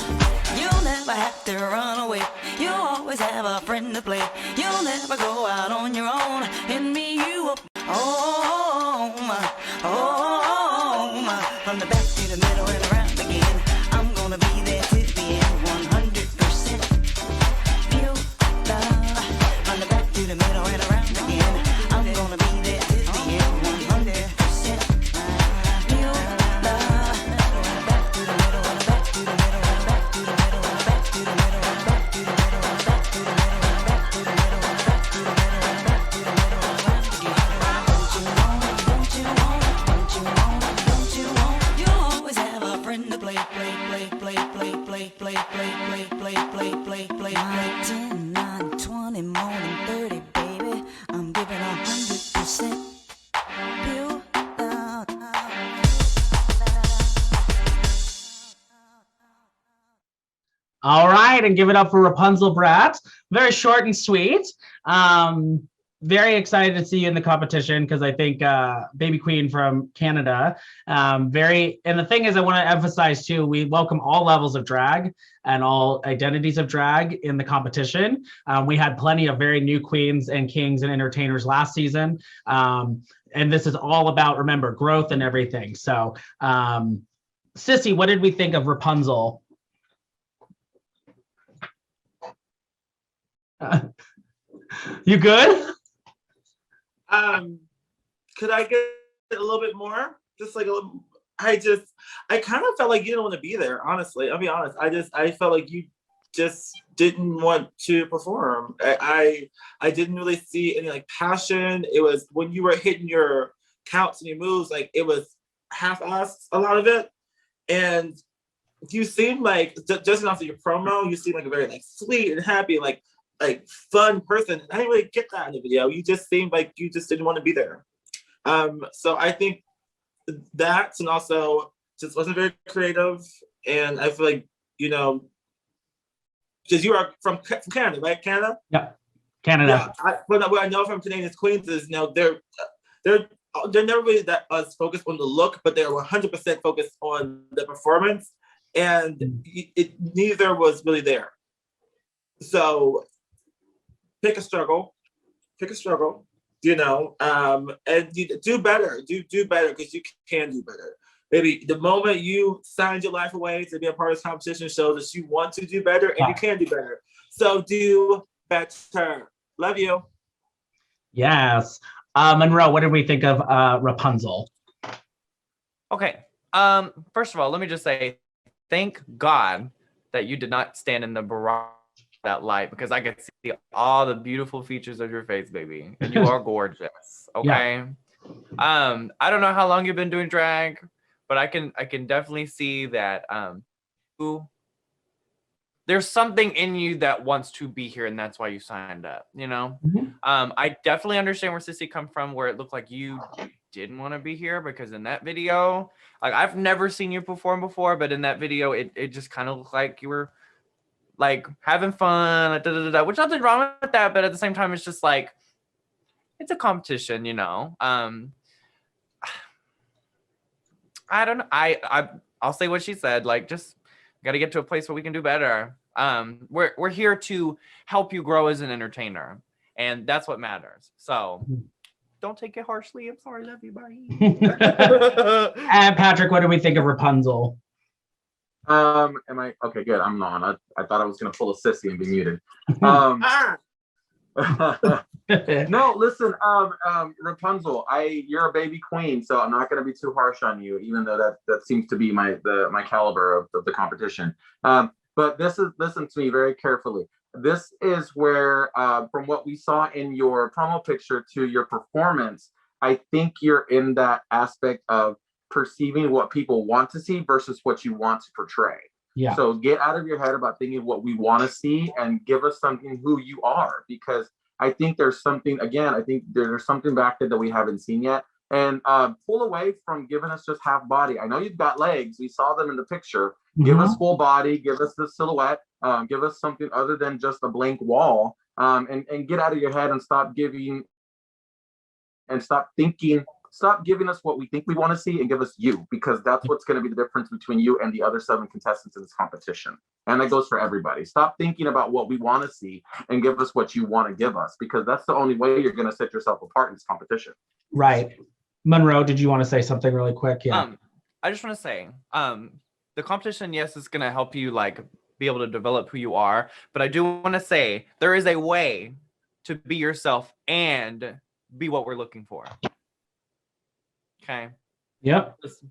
You'll never have to run away. You'll always have a friend to play. You'll never go out on your own. And me, you up. Oh, my. From the back to the middle and around again. I'm gonna be there till the end, 100% pure love. From the back to the middle and around again. I'm gonna be there till the end, 100% pure love. Back to the middle and back to the middle and back to the middle and back to the middle and back to the middle and back to the middle and back to the middle and back to the middle and back to the middle and around again. Don't you want it? Don't you want it? Don't you want it? Don't you want it? You always have a friend to play. 10, 9, 20, more than 30, baby. I'm giving 100% pure love. All right, and give it up for Rapunzel Brat. Very short and sweet. Very excited to see you in the competition because I think Baby Queen from Canada. And the thing is, I want to emphasize too, we welcome all levels of drag and all identities of drag in the competition. We had plenty of very new queens and kings and entertainers last season. And this is all about, remember, growth and everything. So, Sissy, what did we think of Rapunzel? You good? Could I get a little bit more? Just like a little. I kind of felt like you didn't want to be there. Honestly, I'll be honest. I felt like you just didn't want to perform. I didn't really see any like passion. It was when you were hitting your counts and your moves, like it was half-assed a lot of it, and you seemed like just after your promo, you seemed like a very like sweet and happy, like fun person. I didn't really get that in the video. You just seemed like you just didn't want to be there. So I think that, and also just wasn't very creative. And I feel like, because you are from Canada, right? Canada? Yeah, Canada. Yeah, what I know from Canadian Queens is, they're never really that focused on the look, but they're 100% focused on the performance. And neither was really there. So pick a struggle, and you do better, do better, because you can do better. Maybe the moment you signed your life away to be a part of this competition shows that you want to do better and you can do better. So do better. Love you. Yes. Monroe, what did we think of Rapunzel? Okay. First of all, let me just say, thank God that you did not stand in the barrage that light, because I could see all the beautiful features of your face, baby, and you are gorgeous. Okay. Yeah. I don't know how long you've been doing drag, but I can definitely see that there's something in you that wants to be here, and that's why you signed up. I definitely understand where Sissy come from, where it looked like you didn't want to be here because in that video, like I've never seen you perform before, but in that video, it just kind of looked like you were like having fun, which nothing wrong with that, but at the same time, it's just like it's a competition, you know. I don't know. I'll say what she said. Like, just got to get to a place where we can do better. We're here to help you grow as an entertainer, and that's what matters. So don't take it harshly. I'm sorry. Love you. Bye. And Patrick, what do we think of Rapunzel? Am I okay? Good. I'm on. I thought I was gonna pull a sissy and be muted. No, listen, Rapunzel, you're a baby queen, so I'm not gonna be too harsh on you, even though that seems to be my caliber of the competition. But listen to me very carefully. This is where, from what we saw in your promo picture to your performance, I think you're in that aspect of perceiving what people want to see versus what you want to portray. Yeah. So get out of your head about thinking what we want to see and give us something who you are, because I think there's something, again, I think there's something back there that we haven't seen yet. And pull away from giving us just half body. I know you've got legs. We saw them in the picture. Give us full body. Give us the silhouette. Give us something other than just a blank wall. And get out of your head and stop giving and stop thinking. Stop giving us what we think we want to see and give us you, because that's what's going to be the difference between you and the other 7 contestants in this competition. And that goes for everybody. Stop thinking about what we want to see and give us what you want to give us, because that's the only way you're going to set yourself apart in this competition. Right. Monroe, did you want to say something really quick? Yeah. I just want to say, the competition, yes, is going to help you like be able to develop who you are. But I do want to say there is a way to be yourself and be what we're looking for. Okay. Yep. It's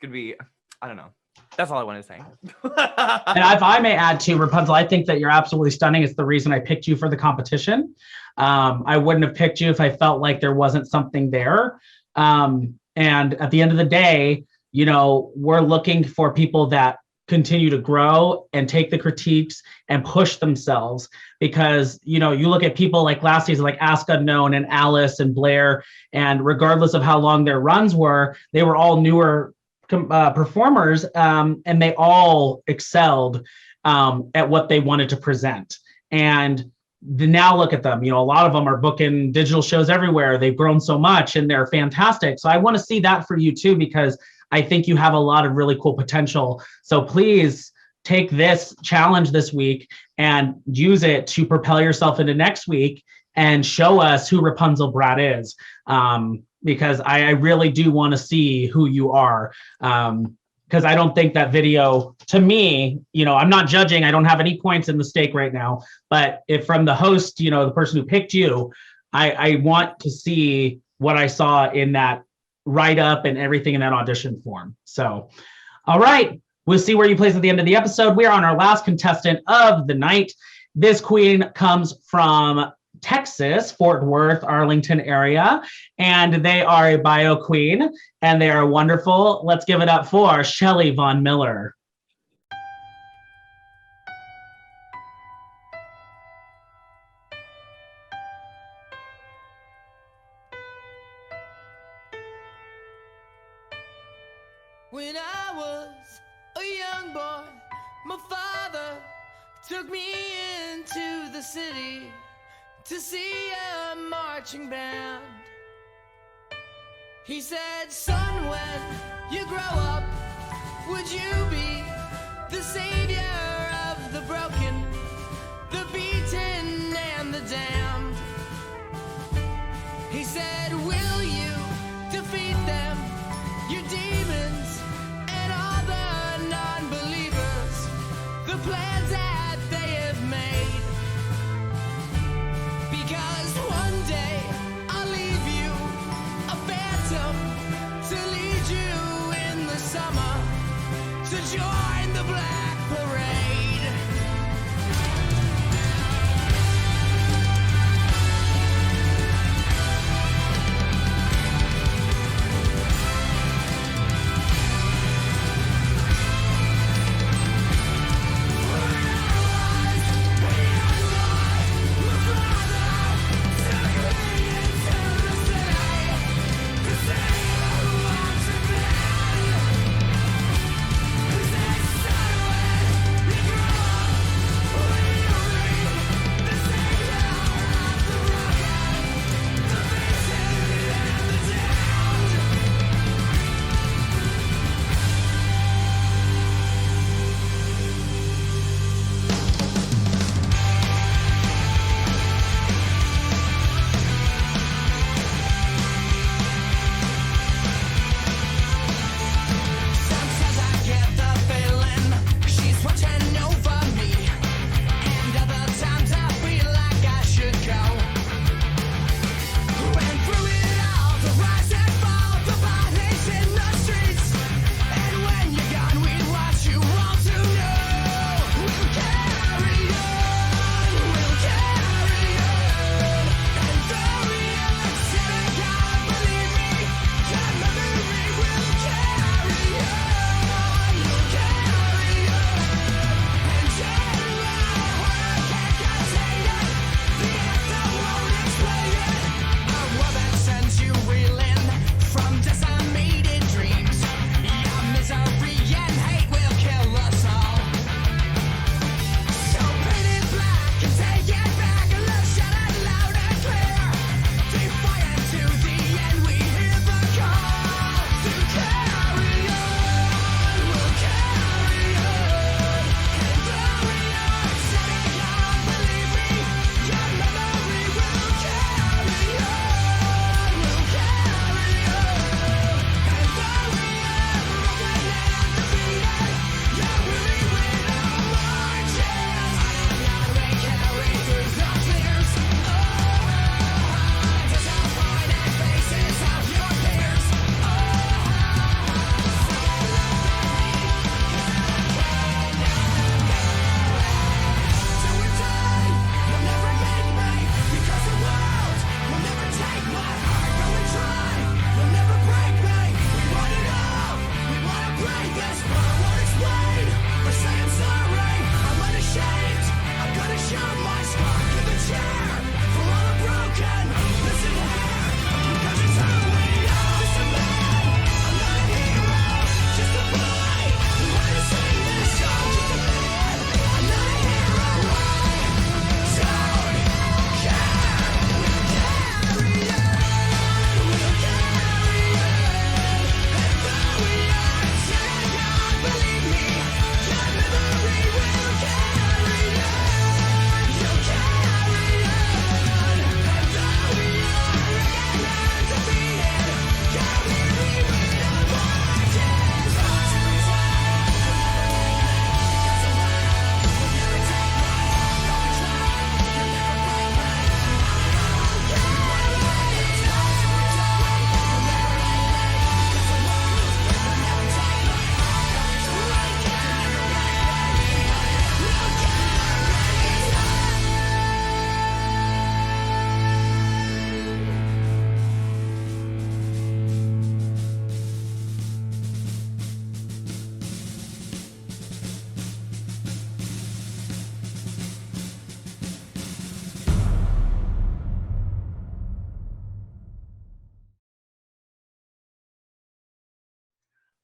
gonna be, I don't know. That's all I want to say. And if I may add to Rapunzel, I think that you're absolutely stunning. It's the reason I picked you for the competition. I wouldn't have picked you if I felt like there wasn't something there. And at the end of the day, you know, we're looking for people that continue to grow and take the critiques and push themselves, because, you know, you look at people like last season, like Ask Unknown and Alice and Blair, and regardless of how long their runs were, they were all newer performers, and they all excelled at what they wanted to present. And now look at them, you know, a lot of them are booking digital shows everywhere. They've grown so much and they're fantastic. So I want to see that for you too, because I think you have a lot of really cool potential. So please take this challenge this week and use it to propel yourself into next week and show us who Rapunzel Brat is. Because I really do want to see who you are. Because I don't think that video, to me, you know, I'm not judging. I don't have any points in the stake right now. But if from the host, you know, the person who picked you, I want to see what I saw in that write-up and everything in that audition form. So, all right. We'll see where you place at the end of the episode. We are on our last contestant of the night. This queen comes from Texas, Fort Worth, Arlington area, and they are a bio queen, and they are wonderful. Let's give it up for Shelley Von Miller. When I was a young boy, my father took me into the city to see a marching band. He said, son, when you grow up, would you be the savior of the broken, the beaten, and the damned? He said, will you defeat them, your demons, and all the non-believers, the plans that they have made? Because one day I'll leave you a phantom to lead you in the summer to join the Black Parade.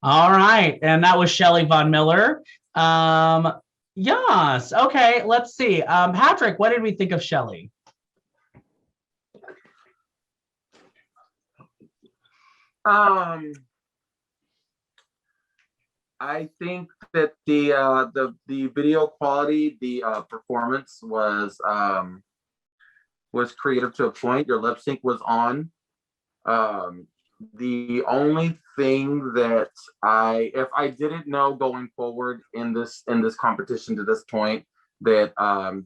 All right, and that was Shelley Von Miller. Yes, okay, let's see. Patrick, what did we think of Shelley? I think that the video quality, the performance was creative to a point. Your lip sync was on. The only thing that if I didn't know going forward in this competition to this point that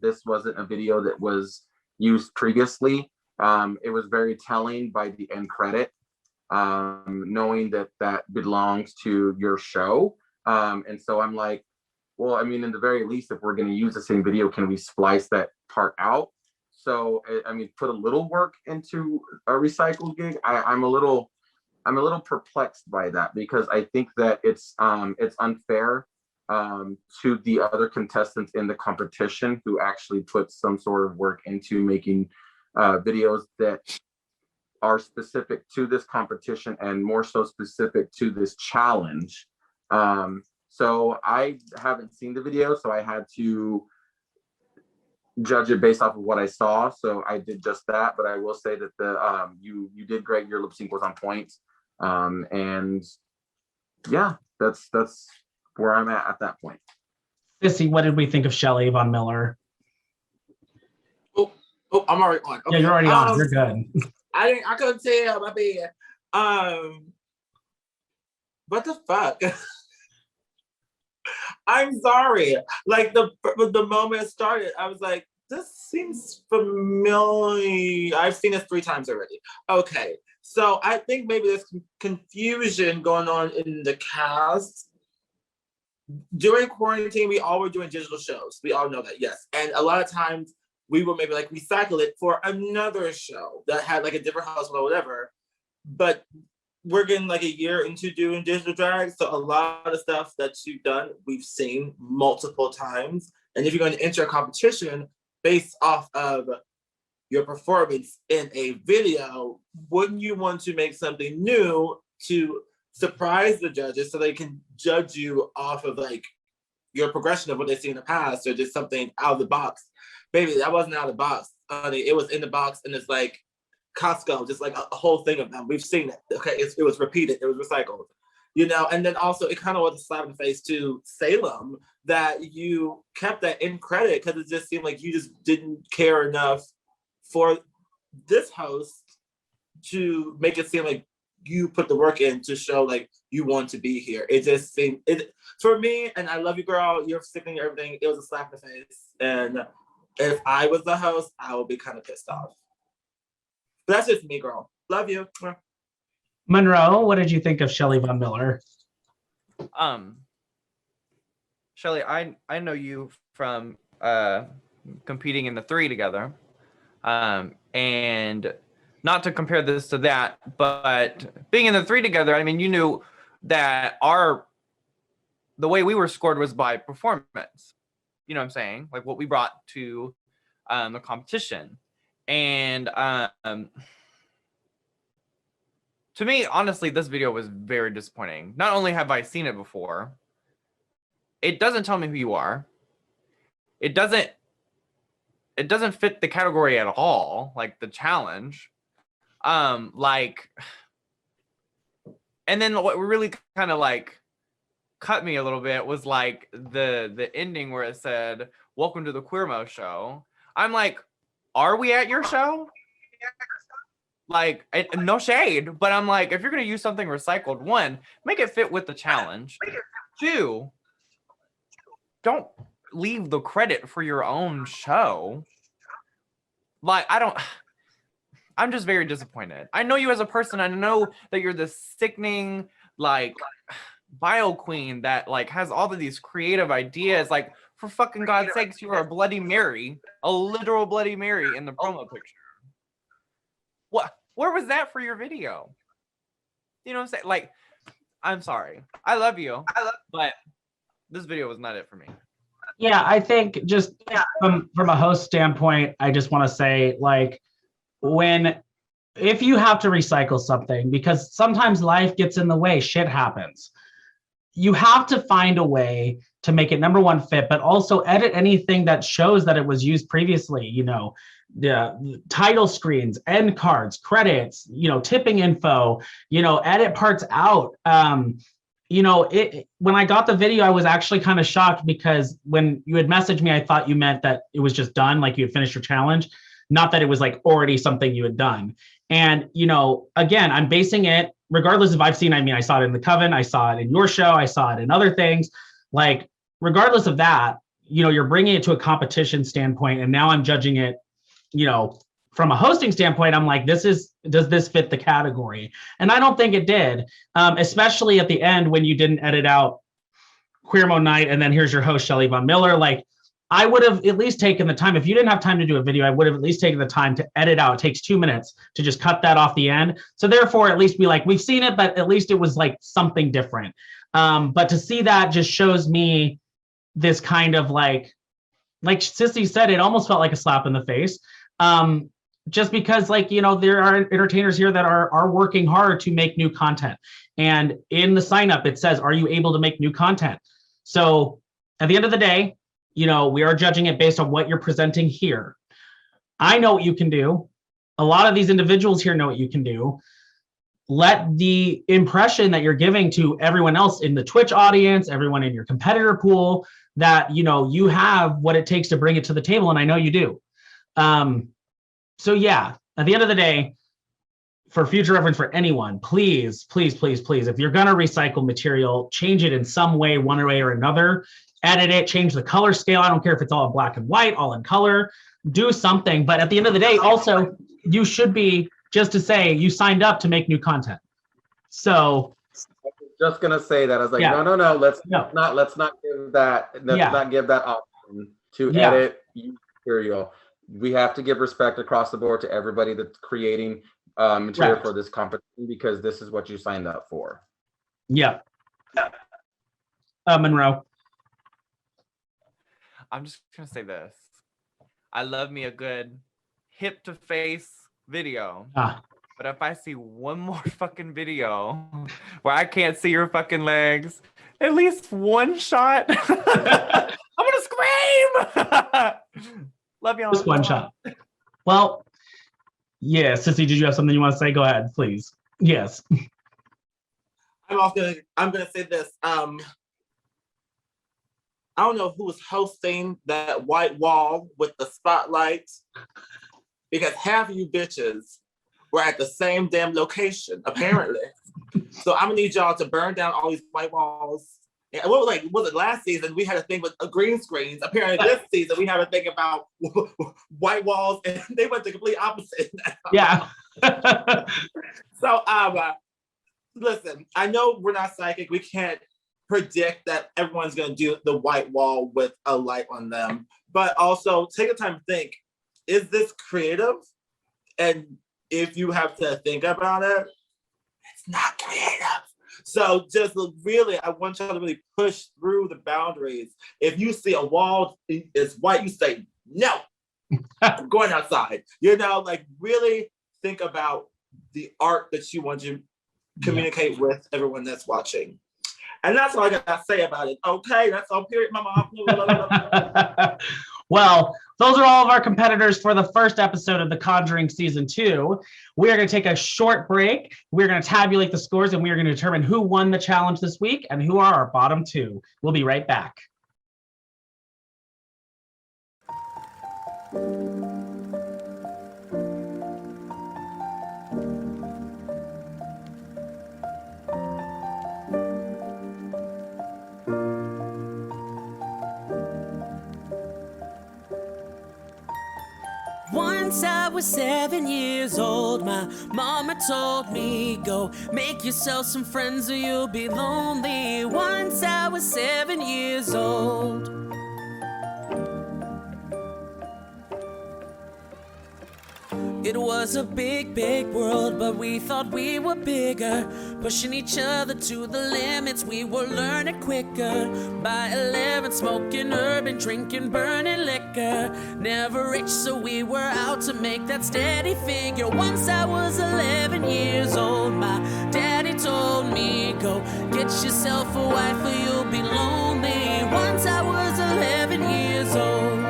this wasn't a video that was used previously, it was very telling by the end credit, knowing that belongs to your show. And so I'm like, well, I mean, in the very least, if we're going to use the same video, can we splice that part out? So, I mean, put a little work into a recycled gig. I'm a little perplexed by that, because I think that it's unfair to the other contestants in the competition who actually put some sort of work into making videos that are specific to this competition and more so specific to this challenge. So I haven't seen the video, so I had to judge it based off of what I saw. So I did just that, but I will say that you did great. Your lip sync was on point. And yeah, that's where I'm at that point. Sissy, what did we think of Shelley Von Miller? Oh, I'm already on. Okay. Yeah, you're already on. You're good. I couldn't tell, my bad. What the fuck? I'm sorry. Like the moment it started, I was like, this seems familiar. I've seen this 3 times already. Okay. So I think maybe there's confusion going on in the cast. During quarantine, we all were doing digital shows. We all know that, yes. And a lot of times we would maybe like recycle it for another show that had like a different house or whatever. But we're getting like a year into doing digital drag. So a lot of stuff that you've done, we've seen multiple times. And if you're going to enter a competition based off of your performance in a video, wouldn't you want to make something new to surprise the judges so they can judge you off of like your progression of what they see in the past, or just something out of the box? Baby, that wasn't out of the box, honey. It was in the box, and it's like Costco, just like a whole thing of them. We've seen it. Okay, it was repeated. It was recycled. You know, and then also it kind of was a slap in the face to Salem that you kept that in credit, because it just seemed like you just didn't care enough for this host to make it seem like you put the work in to show like you want to be here. It just seemed it for me, and I love you, girl. You're sickening everything. It was a slap in the face, and if I was the host, I would be kind of pissed off. But that's just me, girl. Love you. Monroe, what did you think of Shelley Von Miller? Shelley, I know you from competing in the 3 together. And not to compare this to that, but being in the 3 together, I mean, you knew that the way we were scored was by performance. You know what I'm saying? Like what we brought to the competition. And to me, honestly, this video was very disappointing. Not only have I seen it before, it doesn't tell me who you are. It doesn't fit the category at all, like the challenge. And then what really kind of like cut me a little bit was like the ending where it said, "Welcome to the Queermo show." I'm like, are we at your show? Like, no shade, but I'm like, if you're gonna use something recycled, 1, make it fit with the challenge. 2, don't leave the credit for your own show. Like, I'm just very disappointed. I know you as a person. I know that you're this sickening, like, bio queen that like has all of these creative ideas. Like, for fucking God's sakes, you are a Bloody Mary, a literal Bloody Mary in the promo picture. What? Where was that for your video? You know what I'm saying? Like, I'm sorry. I love you, but this video was not it for me. Yeah, I think just from a host standpoint, I just want to say, like, if you have to recycle something, because sometimes life gets in the way, shit happens. you have to find a way to make it, number one, fit, but also edit anything that shows that it was used previously, you know, the title screens, end cards, credits, you know, tipping info, you know, edit parts out. You know, when I got the video, I was actually kind of shocked because when you had messaged me, I thought you meant that it was just done, like you had finished your challenge, not that it was like already something you had done. And, you know, again, I'm basing it, regardless if I've seen, I mean, I saw it in the Coven, I saw it in your show, I saw it in other things. Like, regardless of that, you know, you're bringing it to a competition standpoint, and now I'm judging it, you know, from a hosting standpoint. I'm like, does this fit the category? And I don't think it did, especially at the end when you didn't edit out Queer Mode Night, and then here's your host, Shelley Von Miller. Like, I would have at least taken the time. If you didn't have time to do a video, I would have at least taken the time to edit out. It takes 2 minutes to just cut that off the end. So therefore, at least be like, we've seen it, but at least it was like something different. But to see that just shows me this kind of like Sissy said, it almost felt like a slap in the face. Just because, like, you know, there are entertainers here that are working hard to make new content. And in the sign up, it says, are you able to make new content? So at the end of the day, you know, we are judging it based on what you're presenting here. I know what you can do. A lot of these individuals here know what you can do. Let the impression that you're giving to everyone else in the Twitch audience, everyone in your competitor pool, that, you know, you have what it takes to bring it to the table. And I know you do. So yeah, at the end of the day, for future reference for anyone, please, please, please, please, if you're gonna recycle material, change it in some way, one way or another. Edit it, change the color scale. I don't care if it's all in black and white, all in color, do something. But at the end of the day, also, you should be, just to say, you signed up to make new content. So I was just gonna say that. I was like, yeah. no, let's not give that, not give that option to edit material. We have to give respect across the board to everybody that's creating material for this competition, because this is what you signed up for. Yeah. Monroe. I'm just gonna say this. I love me a good hip to face video. But if I see one more fucking video where I can't see your fucking legs, at least one shot, I'm gonna scream. Love y'all. Just one shot. Well, yeah, Sissy, did you have something you want to say? Go ahead, please. Yes. I'm gonna say this. I don't know who's hosting that white wall with the spotlight, because half of you bitches were at the same damn location, apparently. So I'm gonna need y'all to burn down all these white walls. And was it last season? We had a thing with green screens. Apparently this season we have a thing about white walls, and they went the complete opposite. Yeah. So listen, I know we're not psychic. We can't predict that everyone's going to do the white wall with a light on them, but also take a time to think, is this creative? And if you have to think about it, it's not creative. So just really, I want y'all to really push through the boundaries. If you see a wall is white, you say, no, I'm going outside. You know, like, really think about the art that you want to communicate with everyone that's watching. And that's all I got to say about it. Okay, that's all, period, my mom. Well, those are all of our competitors for the first episode of The Conjuring Season 2. We are going to take a short break. We're going to tabulate the scores, and we are going to determine who won the challenge this week and who are our bottom two. We'll be right back. Once I was 7 years old, my mama told me, go make yourself some friends or you'll be lonely. Once I was 7 years old. It was a big, big world, but we thought we were bigger. Pushing each other to the limits, we were learning quicker. By 11, smoking herb and drinking, burning liquor. Never rich, so we were out to make that steady figure. Once I was 11 years old, my daddy told me, go get yourself a wife or you'll be lonely. Once I was 11 years old.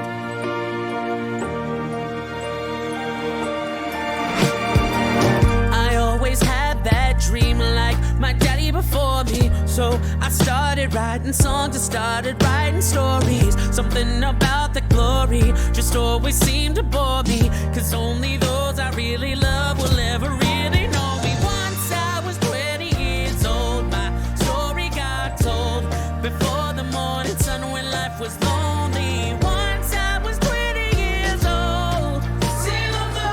I always had that dream like my daddy before me. So I started writing songs, I started writing stories. Something about the glory just always seemed to bore me, 'cause only those I really love will ever really know me. Once I was 20 years old, my story got told before the morning sun when life was lonely. Once I was 20 years old. Salem Moon!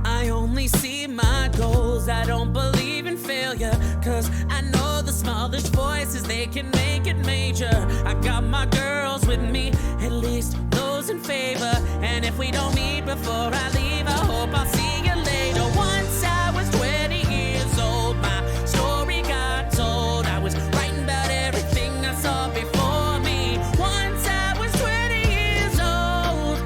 I only see my goals, I don't believe in failure, 'cause I know the smallest voices, they can make it major. I got my girls with me, at least those in favor. And if we don't meet before I leave, I hope I'll see you later. Once I was 20 years old, my story got told. I was writing about everything I saw before me. Once I was 20 years old.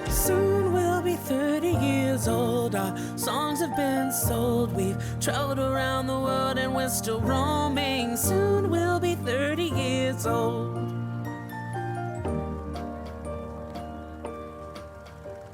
Soon we'll be 30 years old. Our songs have been sold. We've traveled around the world and we're still roaming. Soon we'll be 30 years old.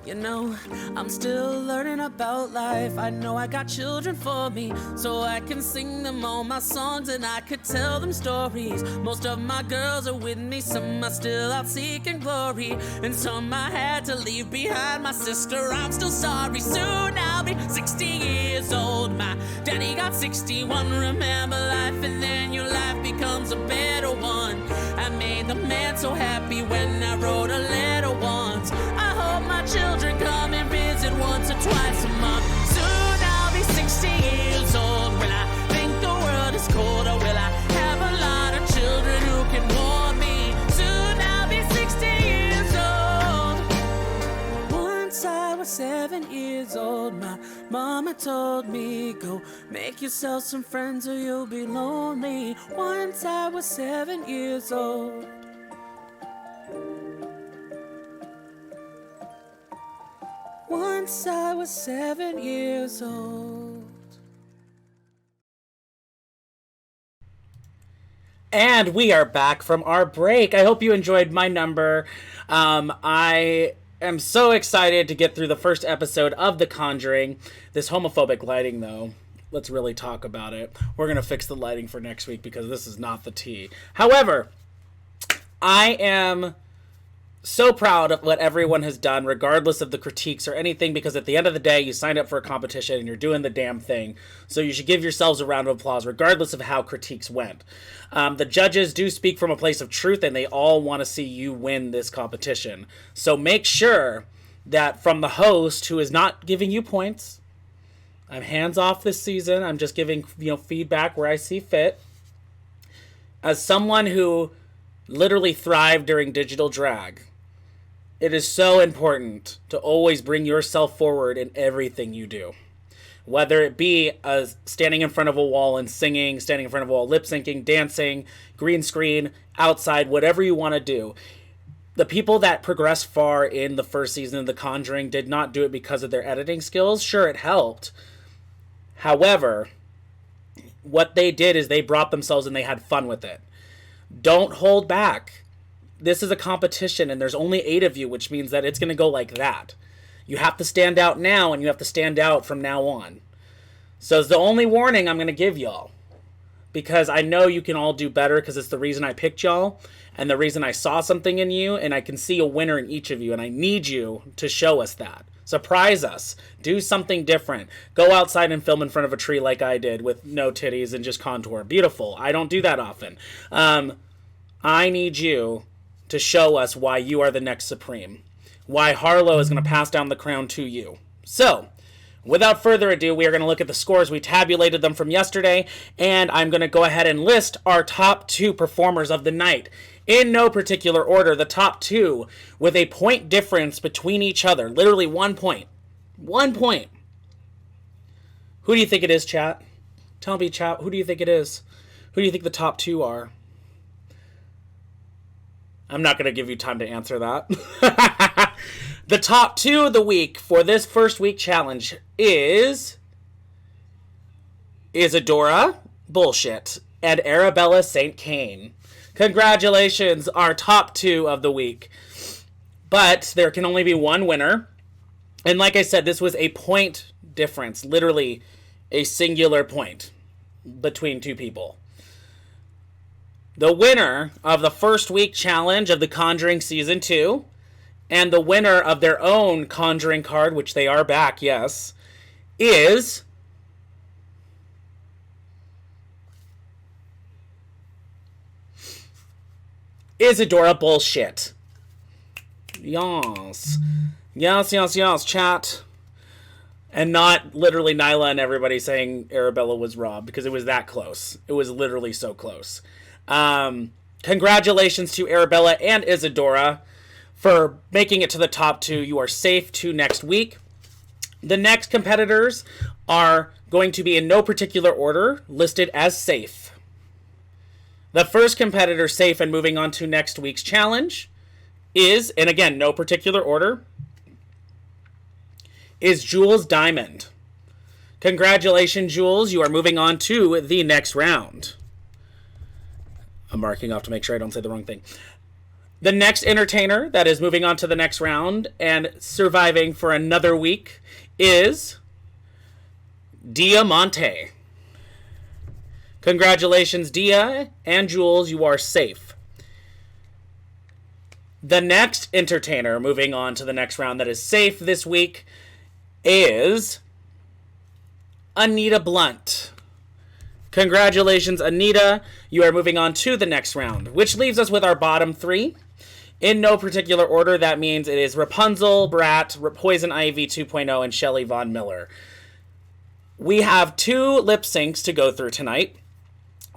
You know, I'm still learning about life. I know I got children for me, so I can sing them all my songs and I could tell them stories. Most of my girls are with me, some are still out seeking glory, and some I had to leave behind. My sister, I'm still sorry. Soon I'll be 60 years old. My daddy got 61. Remember life and then your life becomes a better one. I made the man so happy when I wrote a letter once. I hope my children come and visit once or twice a month. Soon I'll be 60 years old. Will I think the world is cold, or will I have a lot of children who can warm me? Soon I'll be 60 years old. Once I was 7 years old, my mama told me, go make yourself some friends or you'll be lonely. Once I was 7 years old. Once I was 7 years old. And we are back from our break. I hope you enjoyed my number. I am so excited to get through the first episode of The Conjuring. This homophobic lighting, though, let's really talk about it. We're going to fix the lighting for next week because this is not the tea. However, I am so proud of what everyone has done, regardless of the critiques or anything, because at the end of the day, you signed up for a competition and you're doing the damn thing. So you should give yourselves a round of applause, regardless of how critiques went. The judges do speak from a place of truth, and they all want to see you win this competition. So make sure that from the host, who is not giving you points, I'm hands off this season. I'm just giving feedback where I see fit. As someone who literally thrived during digital drag, it is so important to always bring yourself forward in everything you do. Whether it be standing in front of a wall and singing, standing in front of a wall, lip syncing, dancing, green screen, outside, whatever you want to do. The people that progressed far in the first season of The Conjuring did not do it because of their editing skills. Sure, it helped. However, what they did is they brought themselves and they had fun with it. Don't hold back. This is a competition and there's only 8 of you, which means that it's going to go like that. You have to stand out now and you have to stand out from now on. So it's the only warning I'm going to give y'all. Because I know you can all do better, because it's the reason I picked y'all and the reason I saw something in you, and I can see a winner in each of you, and I need you to show us that. Surprise us. Do something different. Go outside and film in front of a tree like I did with no titties and just contour. Beautiful. I don't do that often. I need you to show us why you are the next Supreme. Why Harlow is going to pass down the crown to you. So, without further ado, we are going to look at the scores. We tabulated them from yesterday, and I'm going to go ahead and list our top 2 performers of the night. In no particular order, the top 2 with a point difference between each other. Literally 1 point. 1 point. Who do you think it is, chat? Tell me, chat, who do you think it is? Who do you think the top 2 are? I'm not going to give you time to answer that. The top 2 of the week for this first week challenge is Isadora, bullshit, and Arabella St. Kane. Congratulations, our top 2 of the week. But there can only be one winner. And like I said, this was a point difference, literally a singular point between 2 people. The winner of the first week challenge of the Conjuring Season 2, and the winner of their own Conjuring card, which they are back, yes, is Isadora Bullshit. Yes. Yes, chat. And not literally Nyla and everybody saying Arabella was robbed, because it was that close. It was literally so close. Congratulations to Arabella and Isadora for making it to the top 2. You are safe to next week. The next competitors are going to be in no particular order, listed as safe. The first competitor safe and moving on to next week's challenge is, and again, no particular order, is Jules Diamond. Congratulations, Jules. You are moving on to the next round. I'm marking off to make sure I don't say the wrong thing. The next entertainer that is moving on to the next round and surviving for another week is Diamante. Congratulations, Dia and Jules. You are safe. The next entertainer moving on to the next round that is safe this week is Anita Blunt. Congratulations, Anita. You are moving on to the next round, which leaves us with our bottom 3. In no particular order, that means it is Rapunzel, Brat, Poison Ivy 2.0, and Shelley Von Miller. We have 2 lip syncs to go through tonight.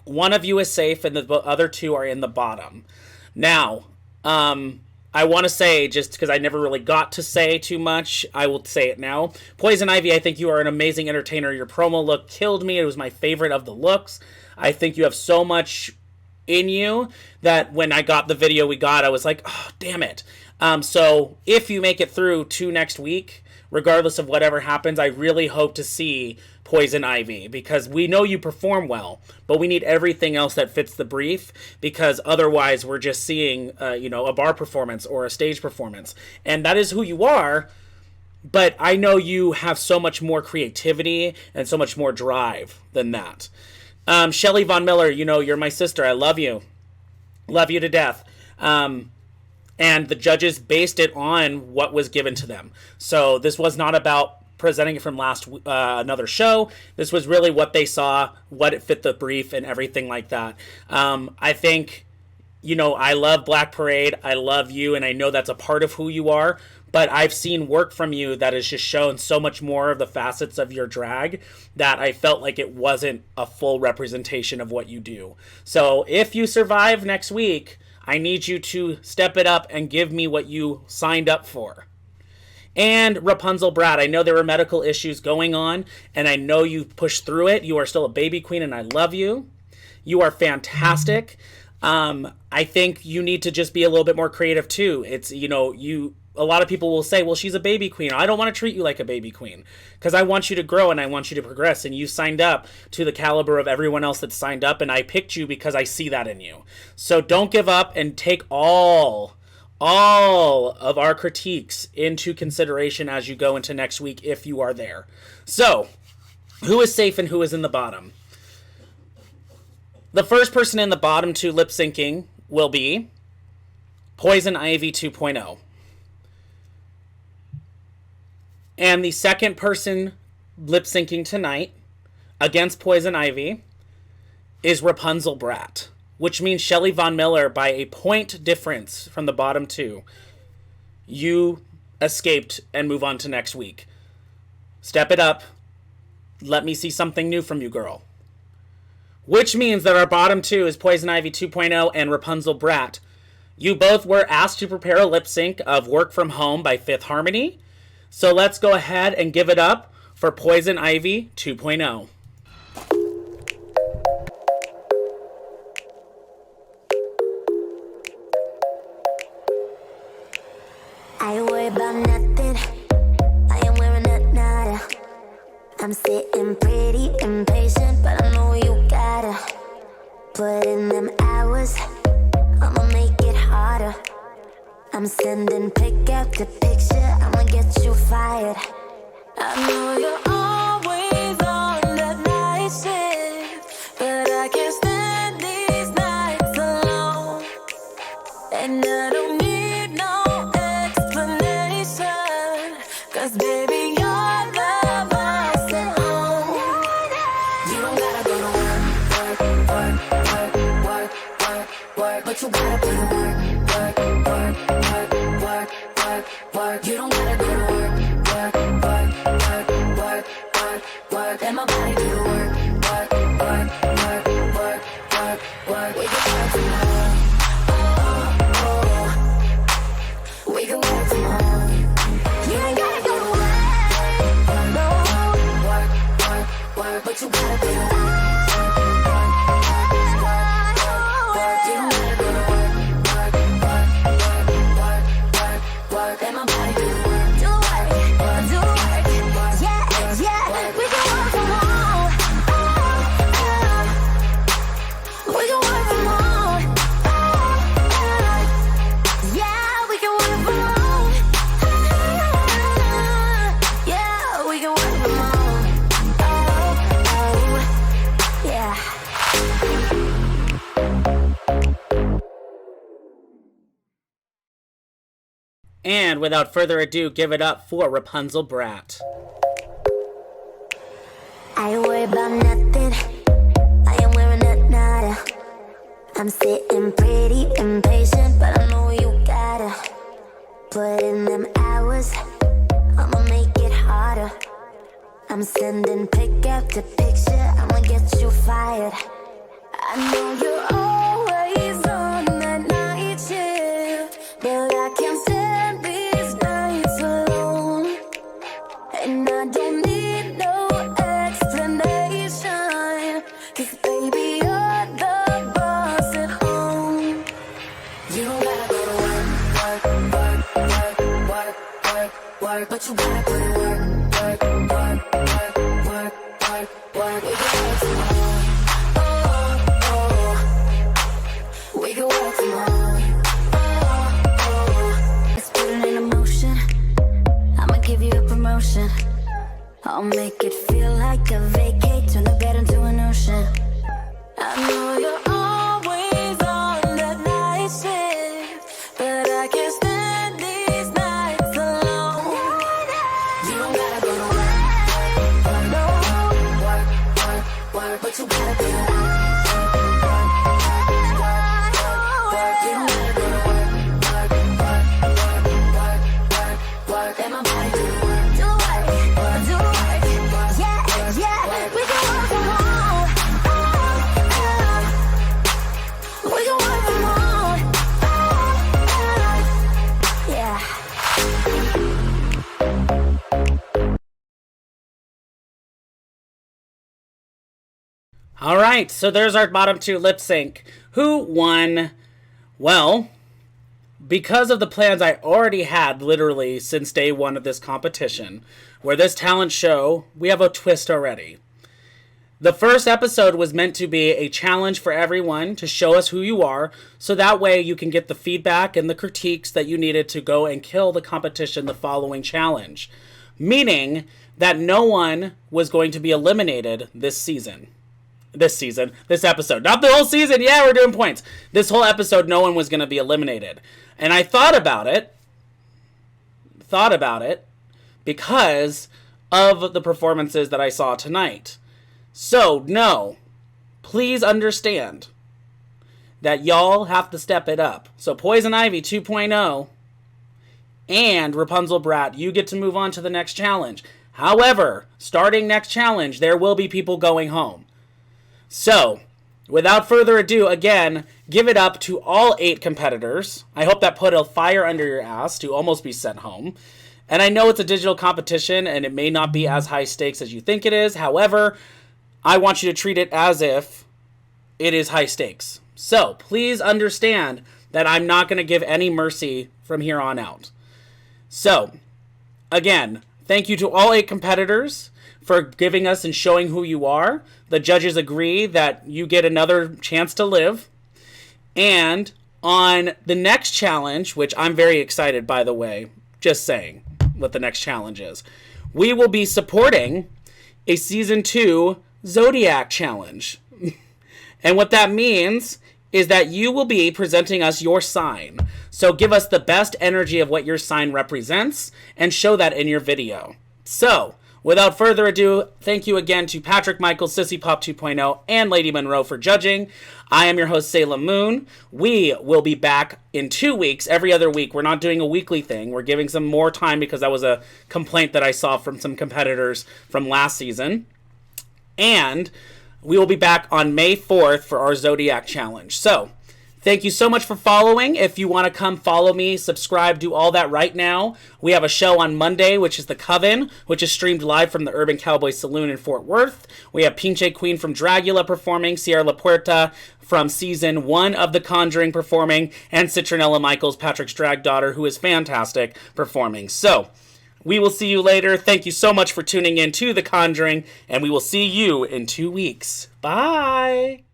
One of you is safe, and the other 2 are in the bottom. Now, I want to say, just because I never really got to say too much, I will say it now. Poison Ivy, I think you are an amazing entertainer. Your promo look killed me. It was my favorite of the looks. I think you have so much in you that when I got the video we got, I was like, oh, damn it. So if you make it through to next week, regardless of whatever happens, I really hope to see Poison Ivy, because we know you perform well, but we need everything else that fits the brief, because otherwise we're just seeing, a bar performance or a stage performance. And that is who you are, but I know you have so much more creativity and so much more drive than that. Shelley Von Miller, you're my sister. I love you. Love you to death. And the judges based it on what was given to them. So this was not about presenting it from another show. This was really what they saw, what it fit the brief, and everything like that. I think, I love Black Parade. I love you, and I know that's a part of who you are. But I've seen work from you that has just shown so much more of the facets of your drag that I felt like it wasn't a full representation of what you do. So if you survive next week, I need you to step it up and give me what you signed up for. And Rapunzel Brat, I know there were medical issues going on, and I know you pushed through it. You are still a baby queen, and I love you. You are fantastic. I think you need to just be a little bit more creative, too. It's, a lot of people will say, well, she's a baby queen. I don't want to treat you like a baby queen, because I want you to grow and I want you to progress, and you signed up to the caliber of everyone else that signed up, and I picked you because I see that in you. So don't give up, and take all of our critiques into consideration as you go into next week if you are there. So, who is safe and who is in the bottom? The first person in the bottom 2 lip syncing will be Poison Ivy 2.0. And the second person lip syncing tonight against Poison Ivy is Rapunzel Brat, which means Shelley Von Miller, by a point difference from the bottom 2, you escaped and move on to next week. Step it up. Let me see something new from you, girl. Which means that our bottom 2 is Poison Ivy 2.0 and Rapunzel Brat. You both were asked to prepare a lip sync of Work From Home by Fifth Harmony. So let's go ahead and give it up for Poison Ivy 2.0. I worry about nothing. I'm sitting pretty impatient, but I know you gotta put in them hours. I'ma make it harder. I'm sending pick after picture, I'ma get you fired. I know you're always on that night shift, but I can't stand these nights alone. And I don't need no explanation, 'cause baby, you're the boss at home. You don't gotta go to work, work, work, work, work, work, work, but you gotta put in work, work, work, work, work, work, work. You don't gotta go to work, work, work, work, work, work, work. Let my body do the work, work, work, work, work, work, work. We can work tomorrow. We can work tomorrow. You ain't gotta go to work, no. Work, work, work, but you gotta do the work. You don't gotta go to work, work, work, work, work, work, work. Let my body do the work. Do the work, do the work. Yeah, yeah. We can work from home. We can work from home. Yeah, we can work from home. Yeah, we can work from home. Yeah. And without further ado, give it up for Rapunzel Brat. I worry about nothing. I am wearing a nada. I'm sitting pretty impatient, but I know you gotta put in them hours. I'ma make it harder. I'm sending pick after picture, I'ma get you fired. I know you're always on that night shift, but I can't stand these nights alone. And I don't need no explanation, 'cause baby, you're the boss at home. You don't gotta go to work, work, work, work, work, work, work, but you gotta put in work, work, work, work, work, work, work. We can work tomorrow. We can work tomorrow. Let's put it in motion. I'ma give you a promotion. I'll make it feel like a vacate, turn the bed into an ocean. I know you're always on that night shift, but I can't stand these nights alone. You don't gotta go to work, no. Work, work, work, but you gotta do the work. You don't gotta go to work, work, work, work, work, work, work. Let my body do the work. Do the work, do the work. Yeah, yeah. We can work from home. We can work from home. Yeah. All right, so there's our bottom two lip sync. Who won? Well, because of the plans I already had literally since day one of this competition, where this talent show, we have a twist already. The first episode was meant to be a challenge for everyone to show us who you are, so that way you can get the feedback and the critiques that you needed to go and kill the competition the following challenge. Meaning that no one was going to be eliminated this episode. Not the whole season, yeah, we're doing points. This whole episode, no one was going to be eliminated. And I thought about it because of the performances that I saw tonight. So, no, please understand that y'all have to step it up. So, Poison Ivy 2.0 and Rapunzel Brat, you get to move on to the next challenge. However, starting next challenge, there will be people going home. So, without further ado, again, give it up to all 8 competitors. I hope that put a fire under your ass to almost be sent home. And I know it's a digital competition and it may not be as high stakes as you think it is. However, I want you to treat it as if it is high stakes. So, please understand that I'm not going to give any mercy from here on out. So, again, Thank you to all 8 competitors for giving us and showing who you are. The judges agree that you get another chance to live. And on the next challenge, which I'm very excited, by the way, just saying what the next challenge is, we will be supporting a season 2 Zodiac challenge. And what that means is that you will be presenting us your sign. So give us the best energy of what your sign represents and show that in your video. So, without further ado, thank you again to Patrick Michael, Sissy Pop 2.0, and Lady Monroe for judging. I am your host, Salem Moon. We will be back in 2 weeks, every other week. We're not doing a weekly thing. We're giving some more time because that was a complaint that I saw from some competitors from last season. And we will be back on May 4th for our Zodiac Challenge. So, thank you so much for following. If you want to come follow me, subscribe, do all that right now. We have a show on Monday, which is The Coven, which is streamed live from the Urban Cowboy Saloon in Fort Worth. We have Pinche Queen from Dragula performing, Sierra La Puerta from Season 1 of The Conjuring performing, and Citronella Michaels, Patrick's drag daughter, who is fantastic, performing. So, we will see you later. Thank you so much for tuning in to The Conjuring, and we will see you in 2 weeks. Bye!